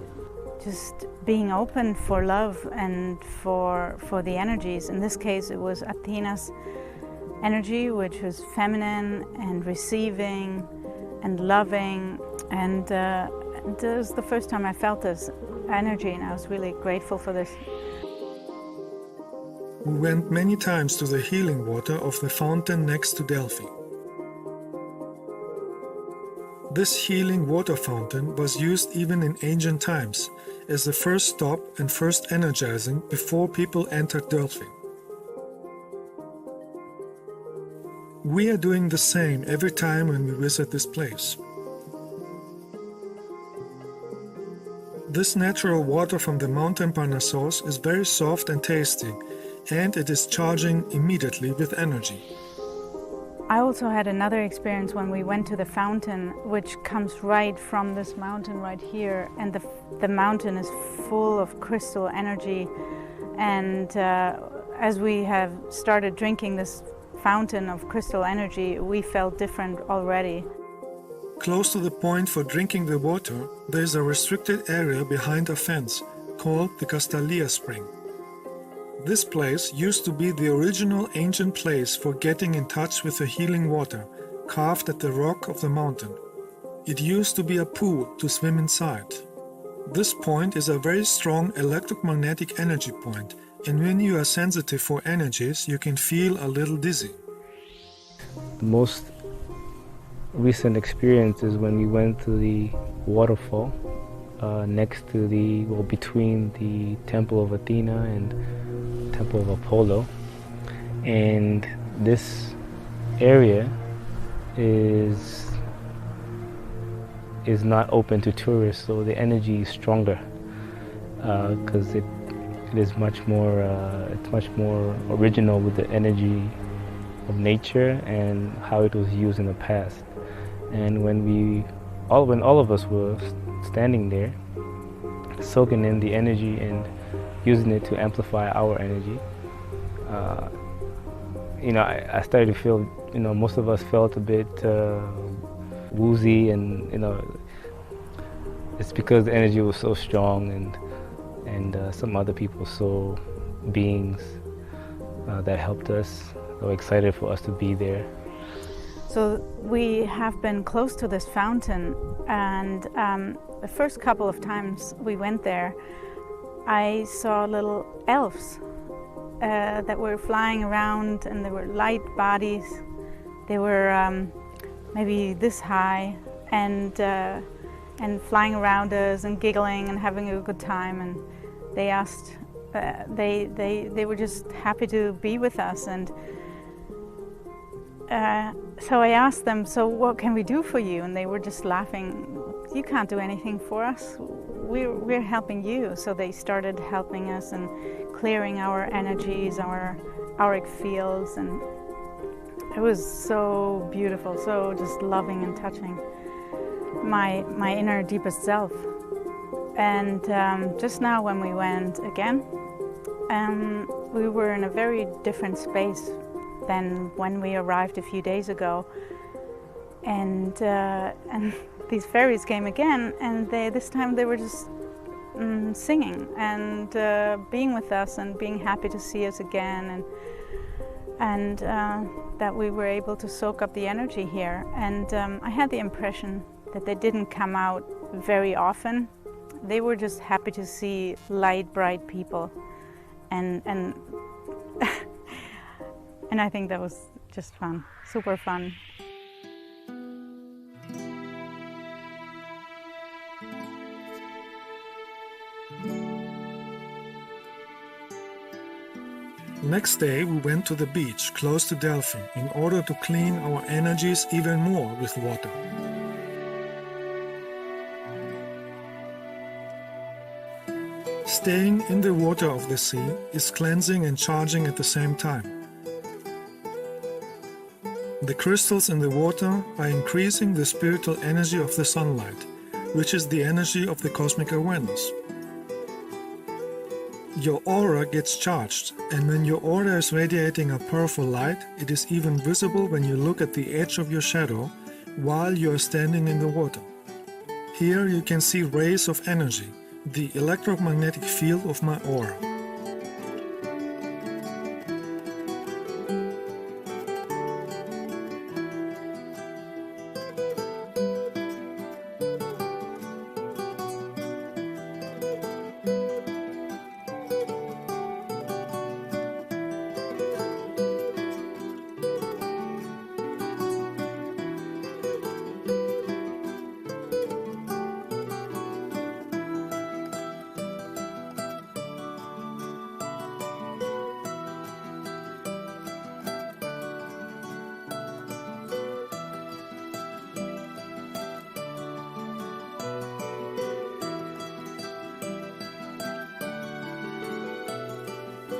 just being open for love and for the energies. In this case, it was Athena's energy, which was feminine and receiving and loving, and it was the first time I felt this energy, and I was really grateful for this. We went many times to the healing water of the fountain next to Delphi. This healing water fountain was used even in ancient times as the first stop and first energizing before people entered Delphi. We are doing the same every time when we visit this place. This natural water from the mountain Parnassos is very soft and tasty, and it is charging immediately with energy. I also had another experience when we went to the fountain, which comes right from this mountain right here, and the mountain is full of crystal energy, and as we have started drinking this fountain of crystal energy, we felt different already. Close to the point for drinking the water, there is a restricted area behind a fence called the Castalia Spring. This place used to be the original ancient place for getting in touch with the healing water, carved at the rock of the mountain. It used to be a pool to swim inside. This point is a very strong electromagnetic energy point, and when you are sensitive for energies, you can feel a little dizzy. The most recent experience is when we went to the waterfall next to between the Temple of Athena and Temple of Apollo, and this area is not open to tourists, so the energy is stronger because it is much more original with the energy of nature and how it was used in the past. And when all of us were standing there, soaking in the energy and using it to amplify our energy, I started to feel, most of us felt a bit woozy, and it's because the energy was so strong, and some other people saw beings that helped us. They were excited for us to be there. So we have been close to this fountain, and the first couple of times we went there, I saw little elves that were flying around, and they were light bodies. They were maybe this high, and flying around us and giggling and having a good time. And they asked, they were just happy to be with us. And so I asked them, so what can we do for you? And they were just laughing. You can't do anything for us. We're helping you. So they started helping us and clearing our energies, our auric fields, and it was so beautiful, so just loving and touching my inner deepest self. And just now when we went again, we were in a very different space than when we arrived a few days ago. And these fairies came again, and this time they were just singing and being with us and being happy to see us again, and that we were able to soak up the energy here. And I had the impression that they didn't come out very often. They were just happy to see light, bright people, and and I think that was just fun, super fun. Next day we went to the beach close to Delphi in order to clean our energies even more with water. Staying in the water of the sea is cleansing and charging at the same time. The crystals in the water are increasing the spiritual energy of the sunlight, which is the energy of the cosmic awareness. Your aura gets charged, and when your aura is radiating a powerful light, it is even visible when you look at the edge of your shadow while you are standing in the water. Here you can see rays of energy, the electromagnetic field of my aura.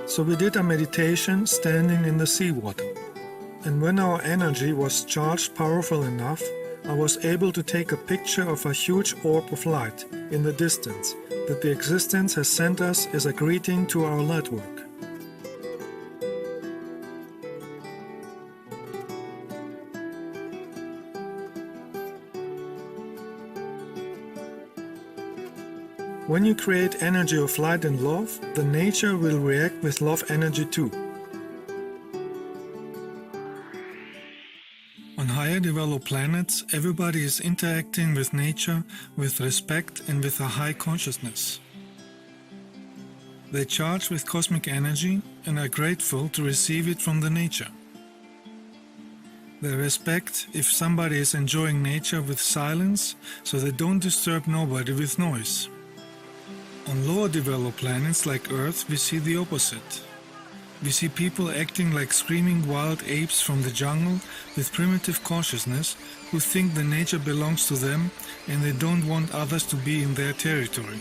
So we did a meditation standing in the seawater, and when our energy was charged powerful enough, I was able to take a picture of a huge orb of light in the distance that the existence has sent us as a greeting to our light work. When you create energy of light and love, the nature will react with love energy too. On higher developed planets, everybody is interacting with nature with respect and with a high consciousness. They charge with cosmic energy and are grateful to receive it from the nature. They respect if somebody is enjoying nature with silence, so they don't disturb nobody with noise. On lower developed planets like Earth, we see the opposite. We see people acting like screaming wild apes from the jungle with primitive consciousness who think the nature belongs to them and they don't want others to be in their territory.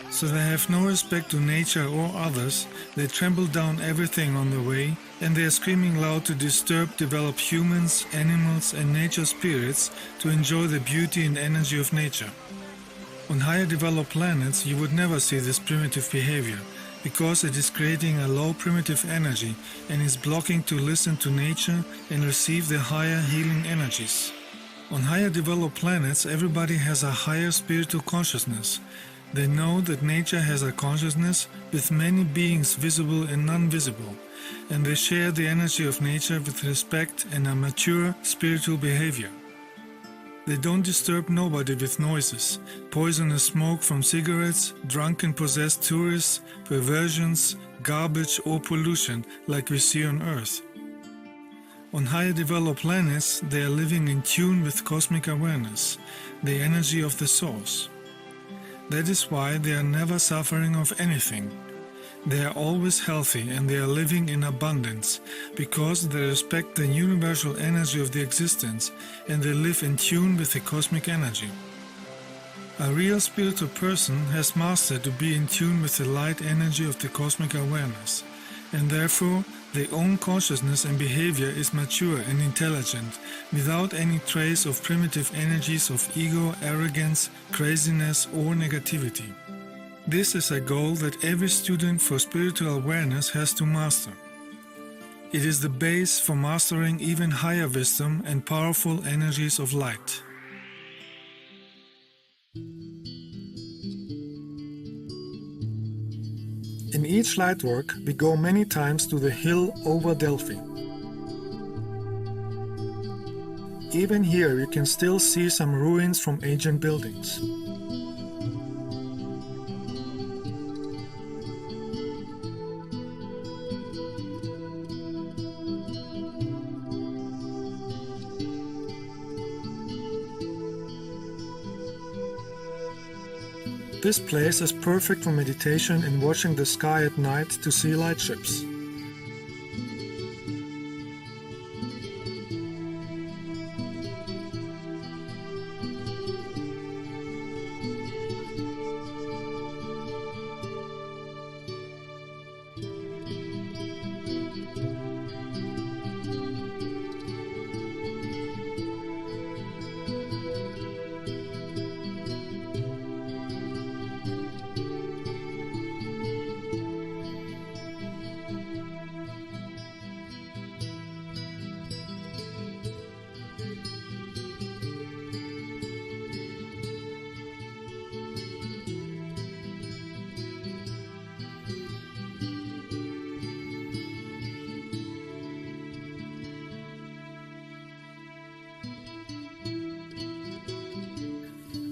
So they have no respect to nature or others, they trample down everything on the way, and they are screaming loud to disturb developed humans, animals and nature spirits to enjoy the beauty and energy of nature. On higher developed planets, you would never see this primitive behavior, because it is creating a low primitive energy and is blocking to listen to nature and receive the higher healing energies. On higher developed planets, everybody has a higher spiritual consciousness. They know that nature has a consciousness with many beings visible and non-visible, and they share the energy of nature with respect and a mature spiritual behavior. They don't disturb nobody with noises, poisonous smoke from cigarettes, drunken possessed tourists, perversions, garbage or pollution like we see on Earth. On higher developed planets, they are living in tune with cosmic awareness, the energy of the source. That is why they are never suffering of anything. They are always healthy and they are living in abundance because they respect the universal energy of the existence and they live in tune with the cosmic energy. A real spiritual person has mastered to be in tune with the light energy of the cosmic awareness, and therefore their own consciousness and behavior is mature and intelligent, without any trace of primitive energies of ego, arrogance, craziness, or negativity. This is a goal that every student for spiritual awareness has to master. It is the base for mastering even higher wisdom and powerful energies of light. In each lightwork, we go many times to the hill over Delphi. Even here you can still see some ruins from ancient buildings. This place is perfect for meditation and watching the sky at night to see light ships.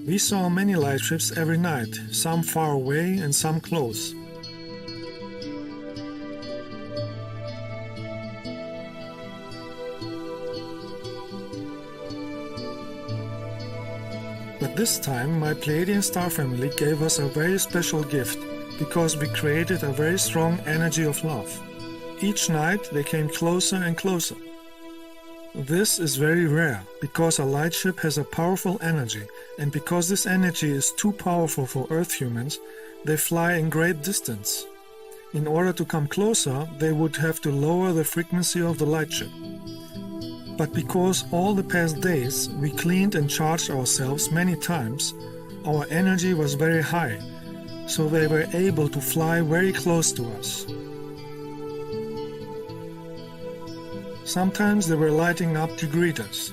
We saw many light ships every night, some far away and some close. But this time my Pleiadian star family gave us a very special gift because we created a very strong energy of love. Each night they came closer and closer. This is very rare because a light ship has a powerful energy, and because this energy is too powerful for Earth humans, they fly in great distance. In order to come closer, they would have to lower the frequency of the light ship. But because all the past days we cleaned and charged ourselves many times, our energy was very high, so they were able to fly very close to us. Sometimes they were lighting up to greet us.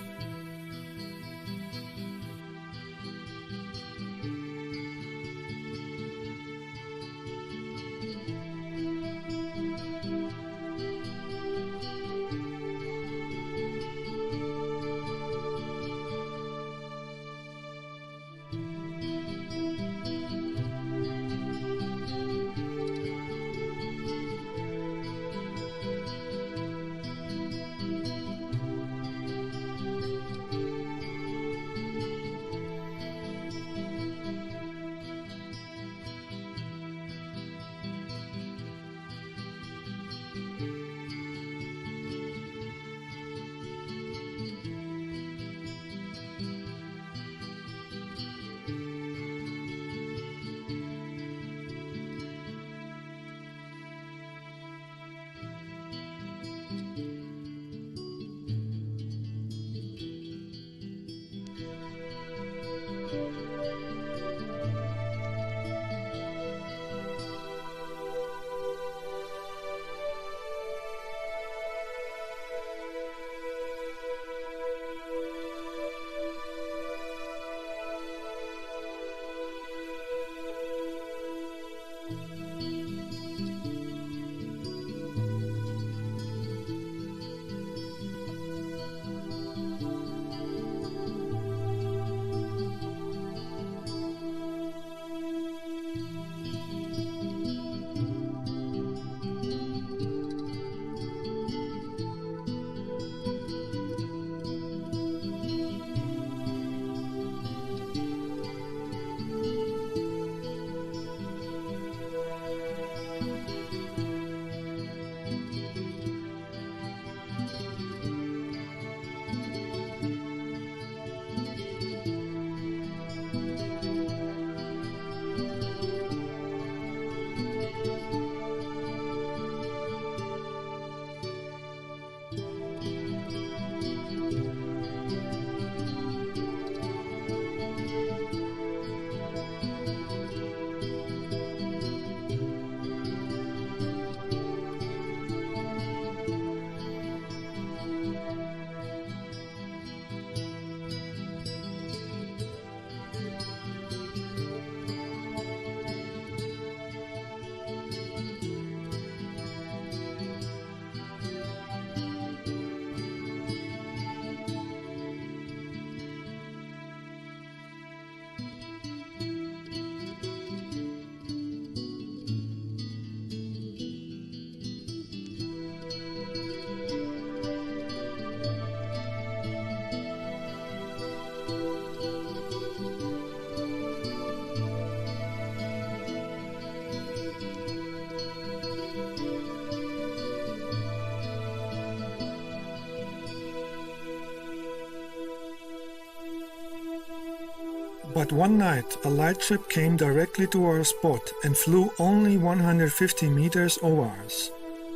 But one night, a light ship came directly to our spot and flew only 150 meters over us,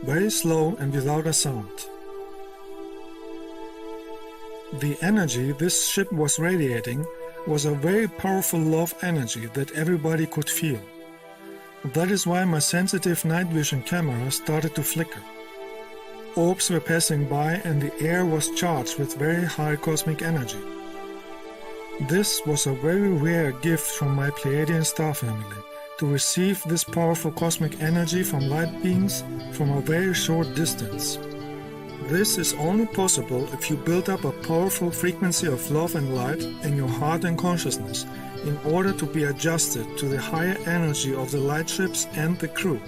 very slow and without a sound. The energy this ship was radiating was a very powerful love energy that everybody could feel. That is why my sensitive night vision camera started to flicker. Orbs were passing by and the air was charged with very high cosmic energy. This was a very rare gift from my Pleiadian star family, to receive this powerful cosmic energy from light beings from a very short distance. This is only possible if you build up a powerful frequency of love and light in your heart and consciousness in order to be adjusted to the higher energy of the light ships and the crew.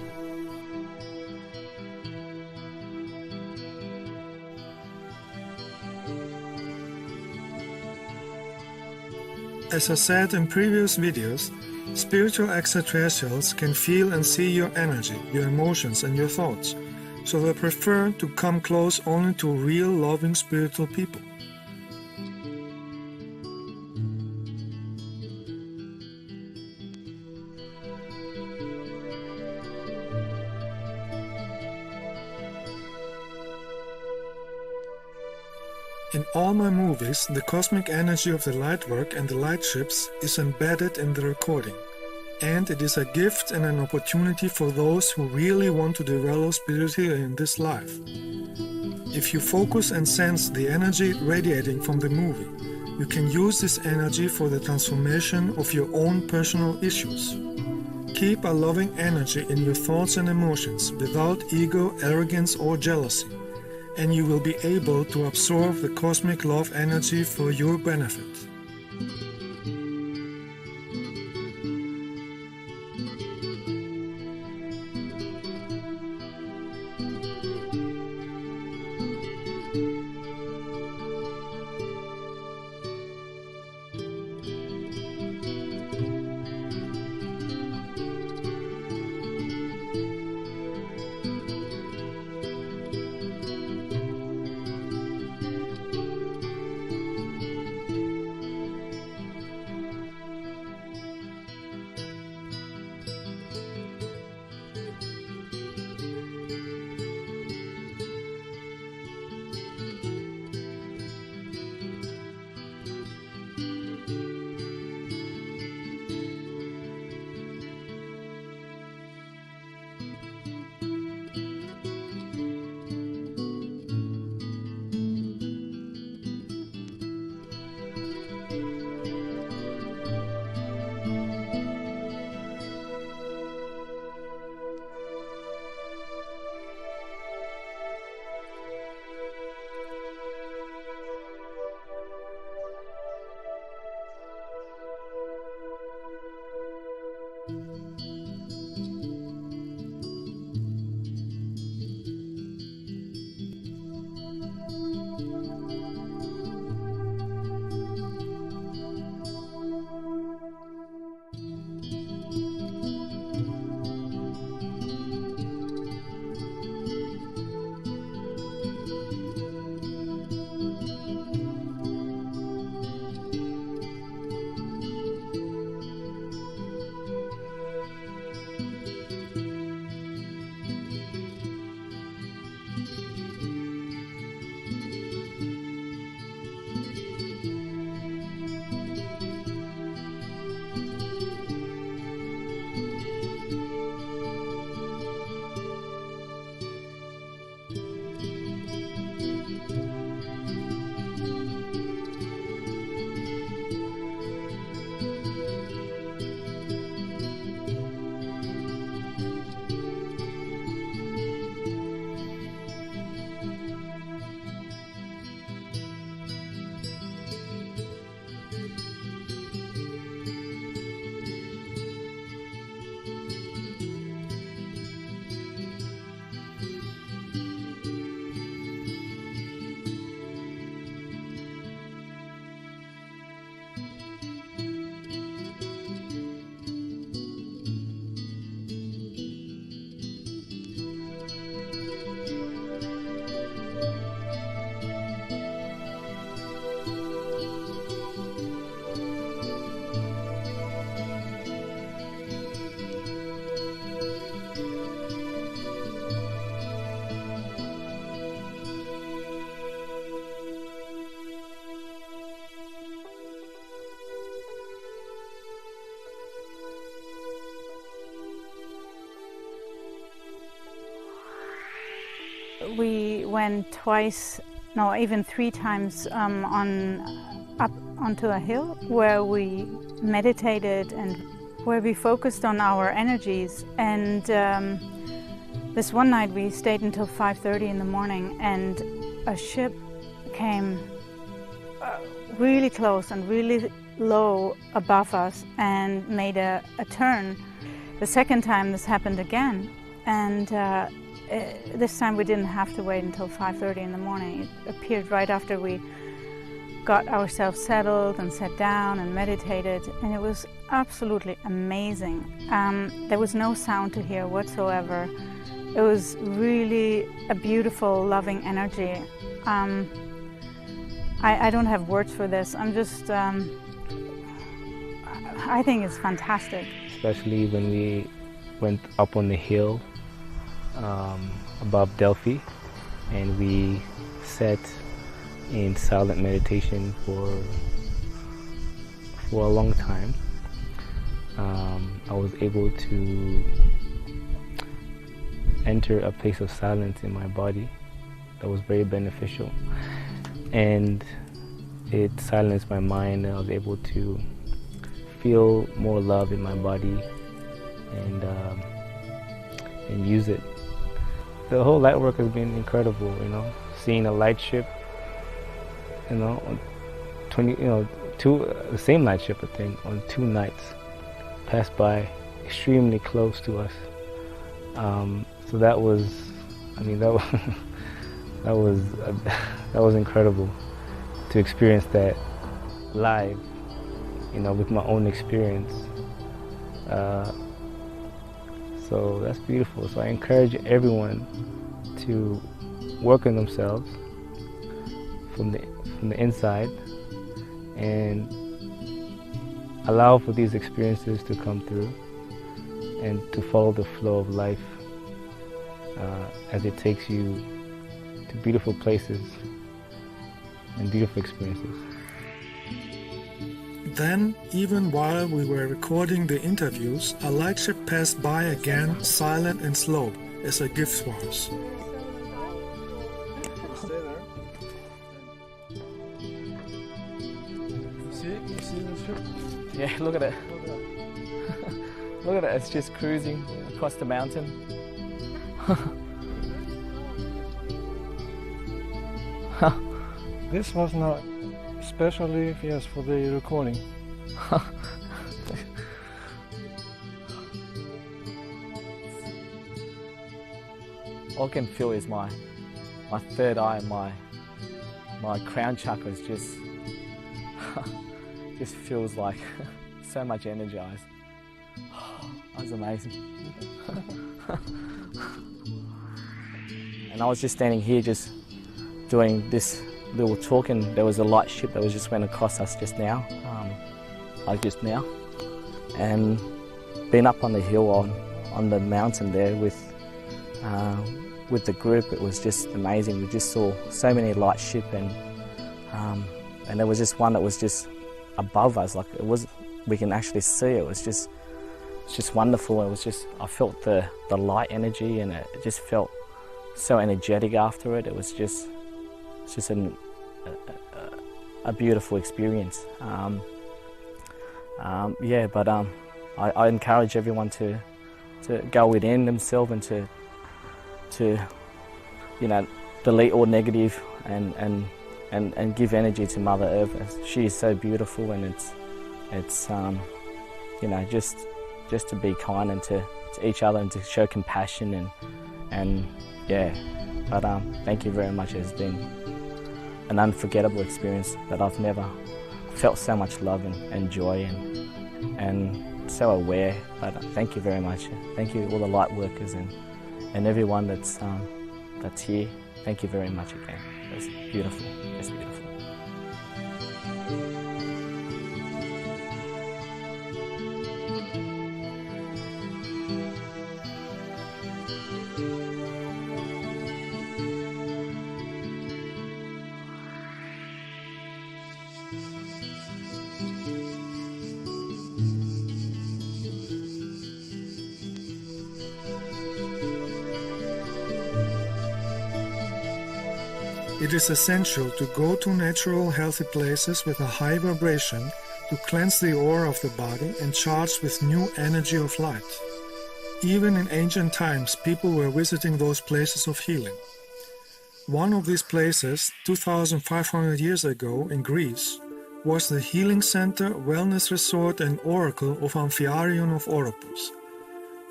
As I said in previous videos, spiritual extraterrestrials can feel and see your energy, your emotions and your thoughts, so they prefer to come close only to real loving spiritual people. In all my movies, the cosmic energy of the lightwork and the light ships is embedded in the recording, and it is a gift and an opportunity for those who really want to develop spiritually in this life. If you focus and sense the energy radiating from the movie, you can use this energy for the transformation of your own personal issues. Keep a loving energy in your thoughts and emotions without ego, arrogance, or jealousy, and you will be able to absorb the cosmic love energy for your benefit. we went twice, no, even 3 times up onto a hill where we meditated and where we focused on our energies. And this one night we stayed until 5:30 in the morning, and a ship came really close and really low above us and made a turn. The second time this happened again, and this time we didn't have to wait until 5:30 in the morning. It appeared right after we got ourselves settled and sat down and meditated, and it was absolutely amazing. There was no sound to hear whatsoever. It was really a beautiful, loving energy. I don't have words for this. I'm just, I think it's fantastic. Especially when we went up on the hill above Delphi, and we sat in silent meditation for a long time. I was able to enter a place of silence in my body that was very beneficial, and it silenced my mind, and I was able to feel more love in my body and use it. The whole light work has been incredible, you know, seeing a light ship, you know, on the same light ship, I think, on 2 nights, passed by extremely close to us. So that was, I mean, that was incredible to experience that live, you know, with my own experience. So that's beautiful. So I encourage everyone to work on themselves from the inside and allow for these experiences to come through and to follow the flow of life as it takes you to beautiful places and beautiful experiences. Then, even while we were recording the interviews, a light ship passed by again, silent and slow, as a gift for us. You see the ship? Yeah, look at it. Look at it, it's just cruising across the mountain. This was not especially for the recording. All I can feel is my third eye, my crown chakra is just feels like so much energized. That was amazing. And I was just standing here just doing this little talk, and there was a light ship that was just went across us just now, like just now, and being up on the hill on the mountain there with the group, it was just amazing. We just saw so many light ship, and there was just one that was just above us, like we can actually see it. It's just wonderful. It was just, I felt the light energy, and it just felt so energetic after it. It was just a beautiful experience. I encourage everyone to go within themselves and to delete all negative and give energy to Mother Earth. She is so beautiful, and it's just to be kind and to each other and to show compassion and thank you very much. It's been an unforgettable experience that I've never felt so much love and joy and so aware. But thank you very much. Thank you all the light workers and everyone that's here. Thank you very much again. It's beautiful. It's beautiful. It is essential to go to natural, healthy places with a high vibration to cleanse the aura of the body and charge with new energy of light. Even in ancient times, people were visiting those places of healing. One of these places, 2,500 years ago in Greece, was the healing center, wellness resort and oracle of Amphiarion of Oropus,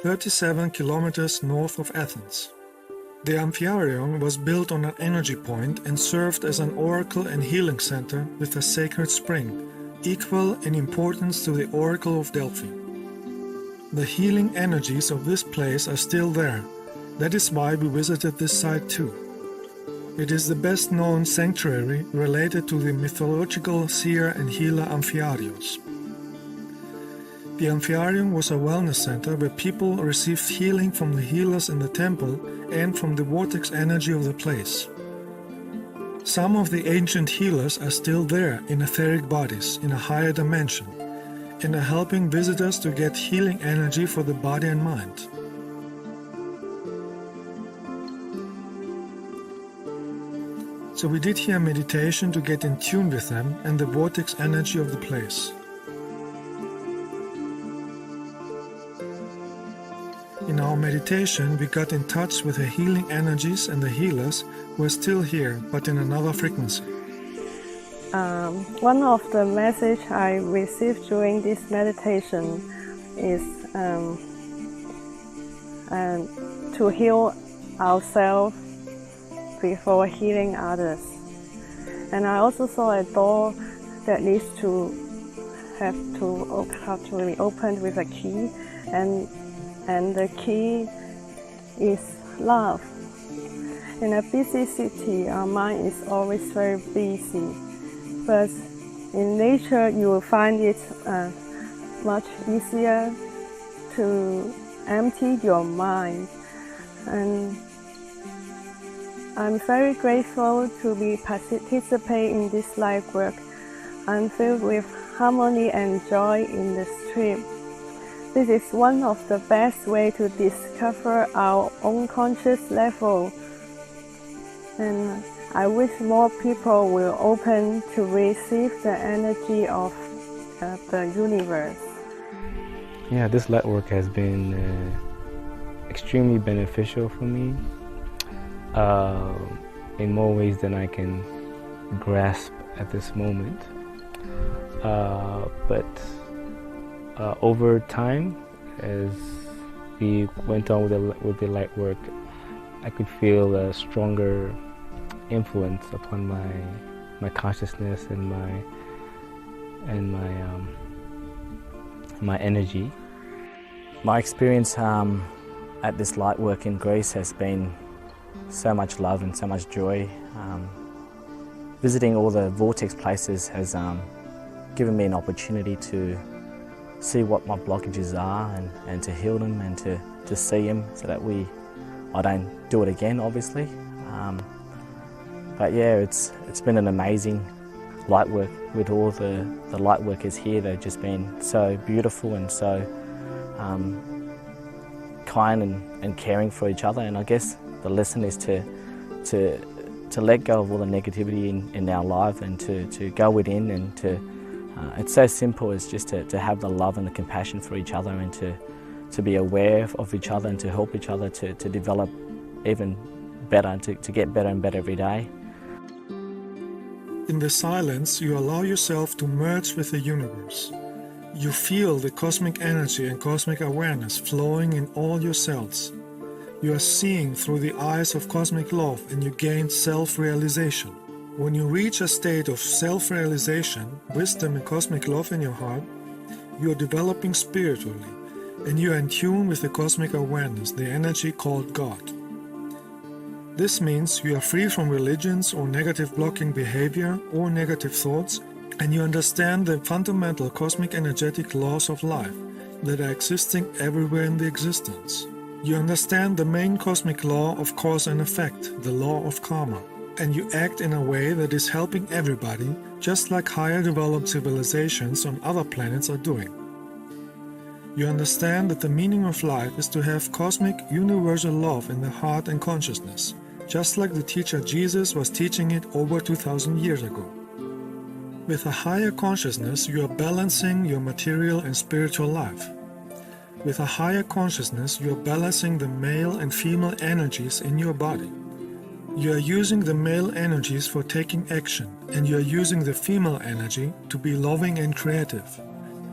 37 kilometers north of Athens. The Amphiarion was built on an energy point and served as an oracle and healing center with a sacred spring, equal in importance to the Oracle of Delphi. The healing energies of this place are still there. That is why we visited this site too. It is the best known sanctuary related to the mythological seer and healer Amphiarios. The Amphiarion was a wellness center where people received healing from the healers in the temple and from the vortex energy of the place. Some of the ancient healers are still there in etheric bodies in a higher dimension and are helping visitors to get healing energy for the body and mind. So we did here meditation to get in tune with them and the vortex energy of the place. In our meditation, we got in touch with the healing energies and the healers who are still here, but in another frequency. One of the messages I received during this meditation is to heal ourselves before healing others. And I also saw a door that needs to have to be opened with a key, and the key is love. In a busy city, our mind is always very busy. But in nature, you will find it much easier to empty your mind. And I'm very grateful to be participate in this life work. I'm filled with harmony and joy in this trip. This is one of the best ways to discover our own conscious level. And I wish more people will open to receive the energy of the universe. Yeah, this light work has been extremely beneficial for me in more ways than I can grasp at this moment. But over time, as we went on with the light work, I could feel a stronger influence upon my consciousness and my energy. My experience at this light work in Greece has been so much love and so much joy. Visiting all the vortex places has given me an opportunity to see what my blockages are and to heal them and to see them so that I don't do it again, obviously. But yeah, it's been an amazing light work with all the light workers here. They've just been so beautiful and so kind and caring for each other. And I guess the lesson is to let go of all the negativity in our life and to go within and to it's so simple as just to have the love and the compassion for each other and to be aware of each other and to help each other to develop even better and to get better and better every day. In the silence, you allow yourself to merge with the universe. You feel the cosmic energy and cosmic awareness flowing in all your cells. You are seeing through the eyes of cosmic love and you gain self-realization. When you reach a state of self-realization, wisdom and cosmic love in your heart, you are developing spiritually and you are in tune with the cosmic awareness, the energy called God. This means you are free from religions or negative blocking behavior or negative thoughts, and you understand the fundamental cosmic energetic laws of life that are existing everywhere in the existence. You understand the main cosmic law of cause and effect, the law of karma, and you act in a way that is helping everybody, just like higher developed civilizations on other planets are doing. You understand that the meaning of life is to have cosmic universal love in the heart and consciousness, just like the teacher Jesus was teaching it over 2,000 years ago. With a higher consciousness, you are balancing your material and spiritual life. With a higher consciousness, you are balancing the male and female energies in your body. You are using the male energies for taking action, and you are using the female energy to be loving and creative.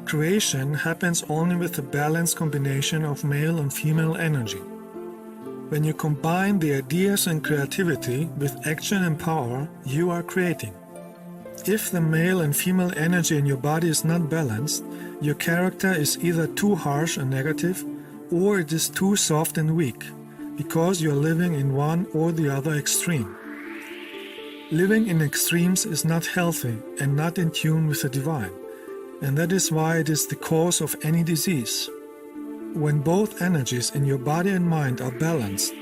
Creation happens only with a balanced combination of male and female energy. When you combine the ideas and creativity with action and power, you are creating. If the male and female energy in your body is not balanced, your character is either too harsh and negative, or it is too soft and weak, because you are living in one or the other extreme. Living in extremes is not healthy and not in tune with the divine, and that is why it is the cause of any disease. When both energies in your body and mind are balanced,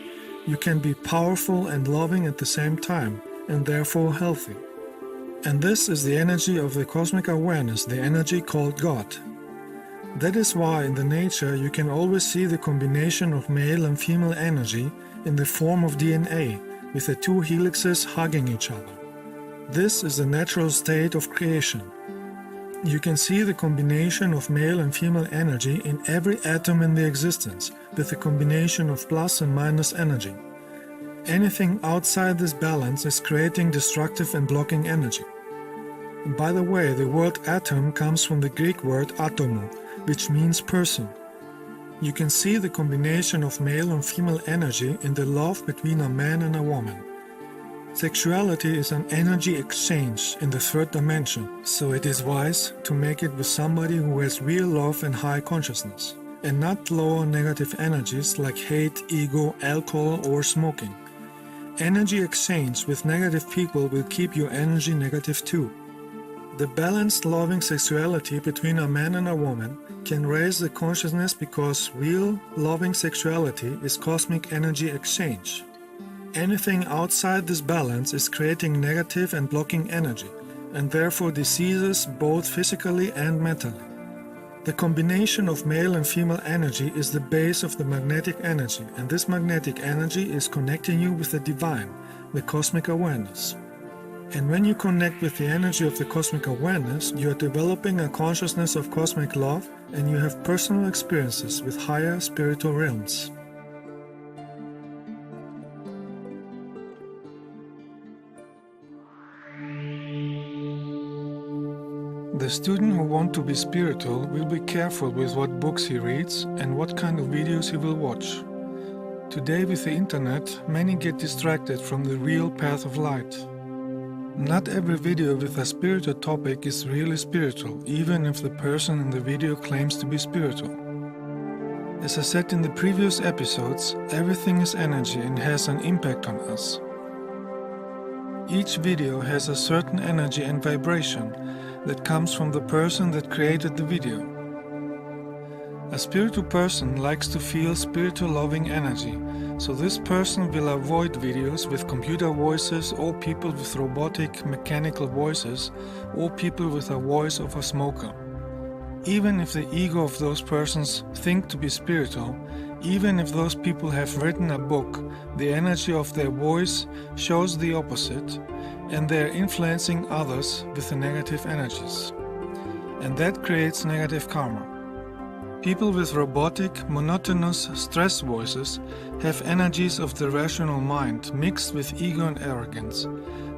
you can be powerful and loving at the same time, and therefore healthy. And this is the energy of the cosmic awareness, the energy called God. That is why in the nature you can always see the combination of male and female energy in the form of DNA, with the two helixes hugging each other. This is the natural state of creation. You can see the combination of male and female energy in every atom in the existence, with the combination of plus and minus energy. Anything outside this balance is creating destructive and blocking energy. And by the way, the word atom comes from the Greek word atomo, which means person. You can see the combination of male and female energy in the love between a man and a woman. Sexuality is an energy exchange in the third dimension, so it is wise to make it with somebody who has real love and high consciousness, and not lower negative energies like hate, ego, alcohol, or smoking. Energy exchange with negative people will keep your energy negative too. The balanced loving sexuality between a man and a woman can raise the consciousness because real loving sexuality is cosmic energy exchange. Anything outside this balance is creating negative and blocking energy, and therefore diseases both physically and mentally. The combination of male and female energy is the base of the magnetic energy, and this magnetic energy is connecting you with the divine, the cosmic awareness. And when you connect with the energy of the cosmic awareness, you are developing a consciousness of cosmic love, and you have personal experiences with higher spiritual realms. The student who wants to be spiritual will be careful with what books he reads and what kind of videos he will watch. Today with the internet, many get distracted from the real path of light. Not every video with a spiritual topic is really spiritual, even if the person in the video claims to be spiritual. As I said in the previous episodes, everything is energy and has an impact on us. Each video has a certain energy and vibration that comes from the person that created the video. A spiritual person likes to feel spiritual loving energy, so this person will avoid videos with computer voices or people with robotic mechanical voices or people with a voice of a smoker. Even if the ego of those persons think to be spiritual, even if those people have written a book, the energy of their voice shows the opposite, and they are influencing others with the negative energies. And that creates negative karma. People with robotic, monotonous, stress voices have energies of the rational mind mixed with ego and arrogance.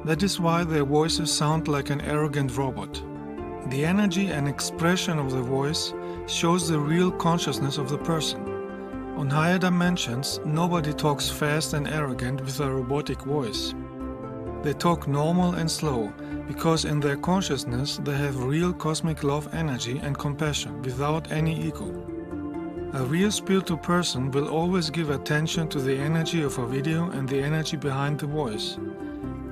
That is why their voices sound like an arrogant robot. The energy and expression of the voice shows the real consciousness of the person. On higher dimensions, nobody talks fast and arrogant with a robotic voice. They talk normal and slow, because in their consciousness they have real cosmic love energy and compassion without any ego. A real spiritual person will always give attention to the energy of a video and the energy behind the voice,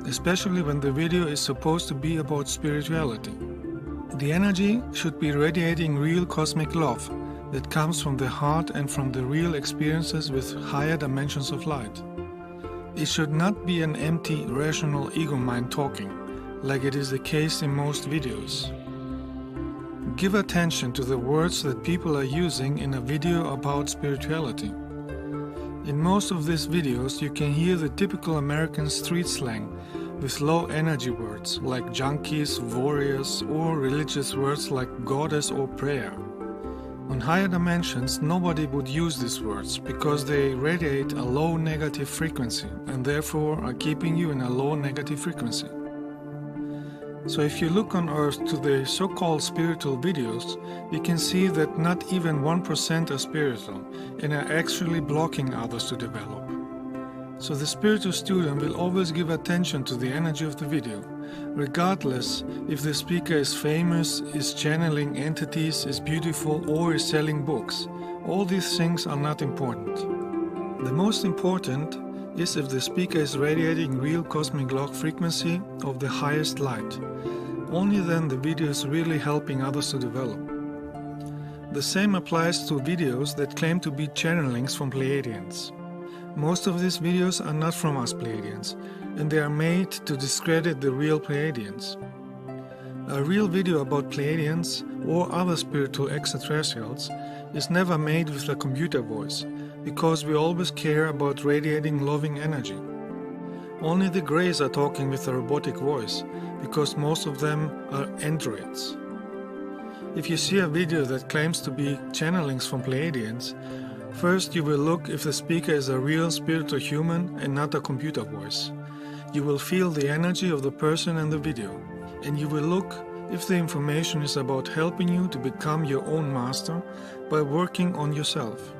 especially when the video is supposed to be about spirituality. The energy should be radiating real cosmic love that comes from the heart and from the real experiences with higher dimensions of light. It should not be an empty, rational ego mind talking, like it is the case in most videos. Give attention to the words that people are using in a video about spirituality. In most of these videos, you can hear the typical American street slang with low energy words like junkies, warriors, or religious words like goddess or prayer. On higher dimensions, nobody would use these words because they radiate a low negative frequency and therefore are keeping you in a low negative frequency. So if you look on Earth to the so-called spiritual videos, you can see that not even 1% are spiritual and are actually blocking others to develop. So the spiritual student will always give attention to the energy of the video, regardless if the speaker is famous, is channeling entities, is beautiful, or is selling books. All these things are not important. The most important is if the speaker is radiating real cosmic log frequency of the highest light. Only then the video is really helping others to develop. The same applies to videos that claim to be channelings from Pleiadians. Most of these videos are not from us Pleiadians, and they are made to discredit the real Pleiadians. A real video about Pleiadians or other spiritual extraterrestrials is never made with a computer voice, because we always care about radiating loving energy. Only the Greys are talking with a robotic voice, because most of them are androids. If you see a video that claims to be channelings from Pleiadians, first you will look if the speaker is a real spiritual human and not a computer voice. You will feel the energy of the person in the video, and you will look if the information is about helping you to become your own master by working on yourself.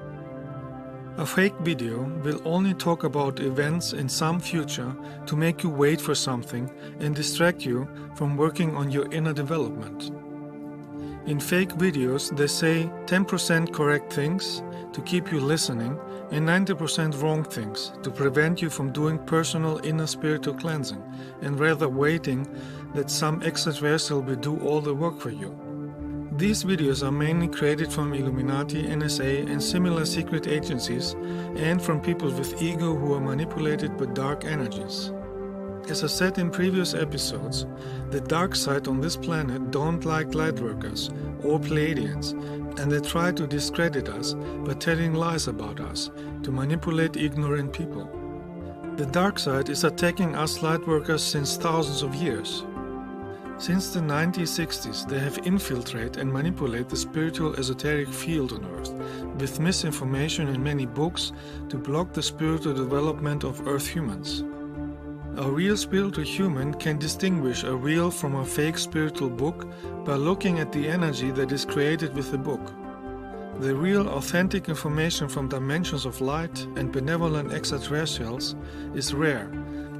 A fake video will only talk about events in some future to make you wait for something and distract you from working on your inner development. In fake videos, they say 10% correct things to keep you listening and 90% wrong things to prevent you from doing personal inner spiritual cleansing and rather waiting that some extraterrestrial will do all the work for you. These videos are mainly created from Illuminati, NSA and similar secret agencies and from people with ego who are manipulated by dark energies. As I said in previous episodes, the dark side on this planet don't like lightworkers or Pleiadians, and they try to discredit us by telling lies about us to manipulate ignorant people. The dark side is attacking us lightworkers since thousands of years. Since the 1960s, they have infiltrated and manipulated the spiritual esoteric field on Earth with misinformation and many books to block the spiritual development of Earth humans. A real spiritual human can distinguish a real from a fake spiritual book by looking at the energy that is created with the book. The real authentic information from dimensions of light and benevolent extraterrestrials is rare,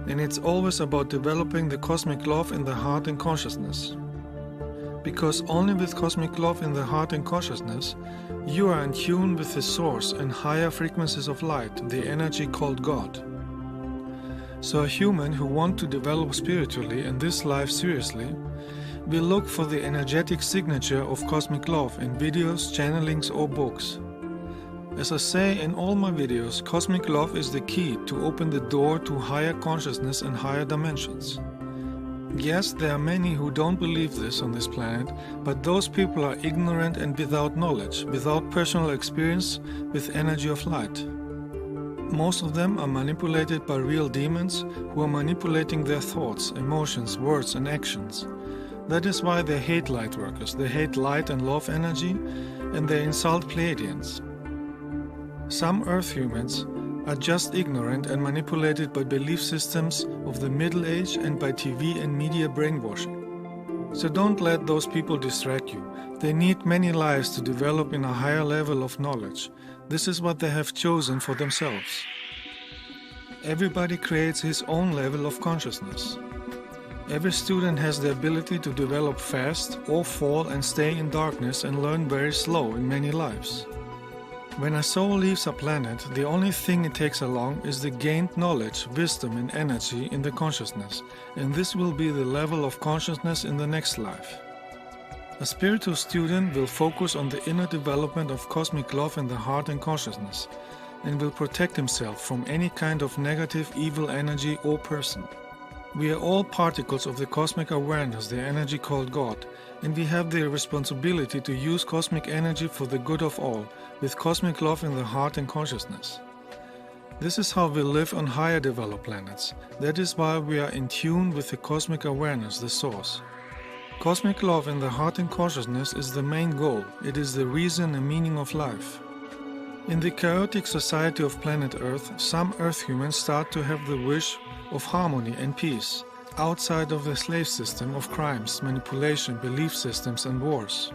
and it's always about developing the cosmic love in the heart and consciousness. Because only with cosmic love in the heart and consciousness, you are in tune with the source and higher frequencies of light, the energy called God. So a human who wants to develop spiritually in this life seriously will look for the energetic signature of cosmic love in videos, channelings or books. As I say in all my videos, cosmic love is the key to open the door to higher consciousness and higher dimensions. Yes, there are many who don't believe this on this planet, but those people are ignorant and without knowledge, without personal experience with energy of light. Most of them are manipulated by real demons who are manipulating their thoughts, emotions, words and actions. That is why they hate light workers, they hate light and love energy, and they insult Pleiadians. Some Earth humans are just ignorant and manipulated by belief systems of the Middle Age and by TV and media brainwashing. So don't let those people distract you. They need many lives to develop in a higher level of knowledge. This is what they have chosen for themselves. Everybody creates his own level of consciousness. Every student has the ability to develop fast or fall and stay in darkness and learn very slow in many lives. When a soul leaves a planet, the only thing it takes along is the gained knowledge, wisdom and energy in the consciousness, and this will be the level of consciousness in the next life. A spiritual student will focus on the inner development of cosmic love in the heart and consciousness, and will protect himself from any kind of negative, evil energy or person. We are all particles of the cosmic awareness, the energy called God, and we have the responsibility to use cosmic energy for the good of all, with cosmic love in the heart and consciousness. This is how we live on higher developed planets. That is why we are in tune with the cosmic awareness, the source. Cosmic love in the heart and consciousness is the main goal. It is the reason and meaning of life. In the chaotic society of planet Earth, some Earth humans start to have the wish of harmony and peace, outside of the slave system of crimes, manipulation, belief systems and wars.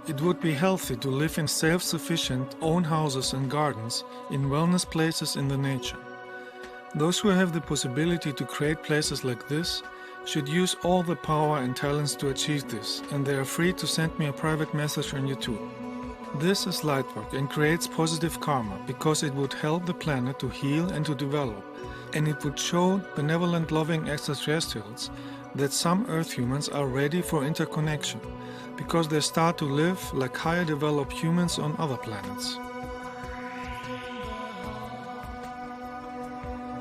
It would be healthy to live in self-sufficient own houses and gardens, in wellness places in the nature. Those who have the possibility to create places like this should use all the power and talents to achieve this, and they are free to send me a private message on YouTube. This is lightwork and creates positive karma because it would help the planet to heal and to develop, and it would show benevolent loving extraterrestrials that some Earth humans are ready for interconnection because they start to live like higher developed humans on other planets.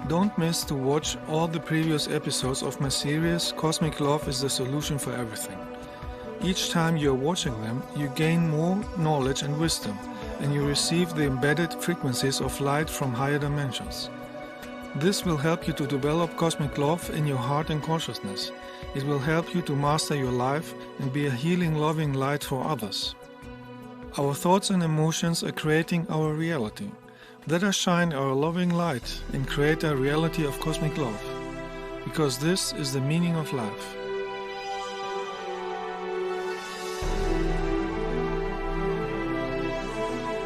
Don't miss to watch all the previous episodes of my series Cosmic Love is the Solution for Everything. Each time you are watching them, you gain more knowledge and wisdom, and you receive the embedded frequencies of light from higher dimensions. This will help you to develop cosmic love in your heart and consciousness. It will help you to master your life and be a healing, loving light for others. Our thoughts and emotions are creating our reality. Let us shine our loving light and create a reality of cosmic love, because this is the meaning of life.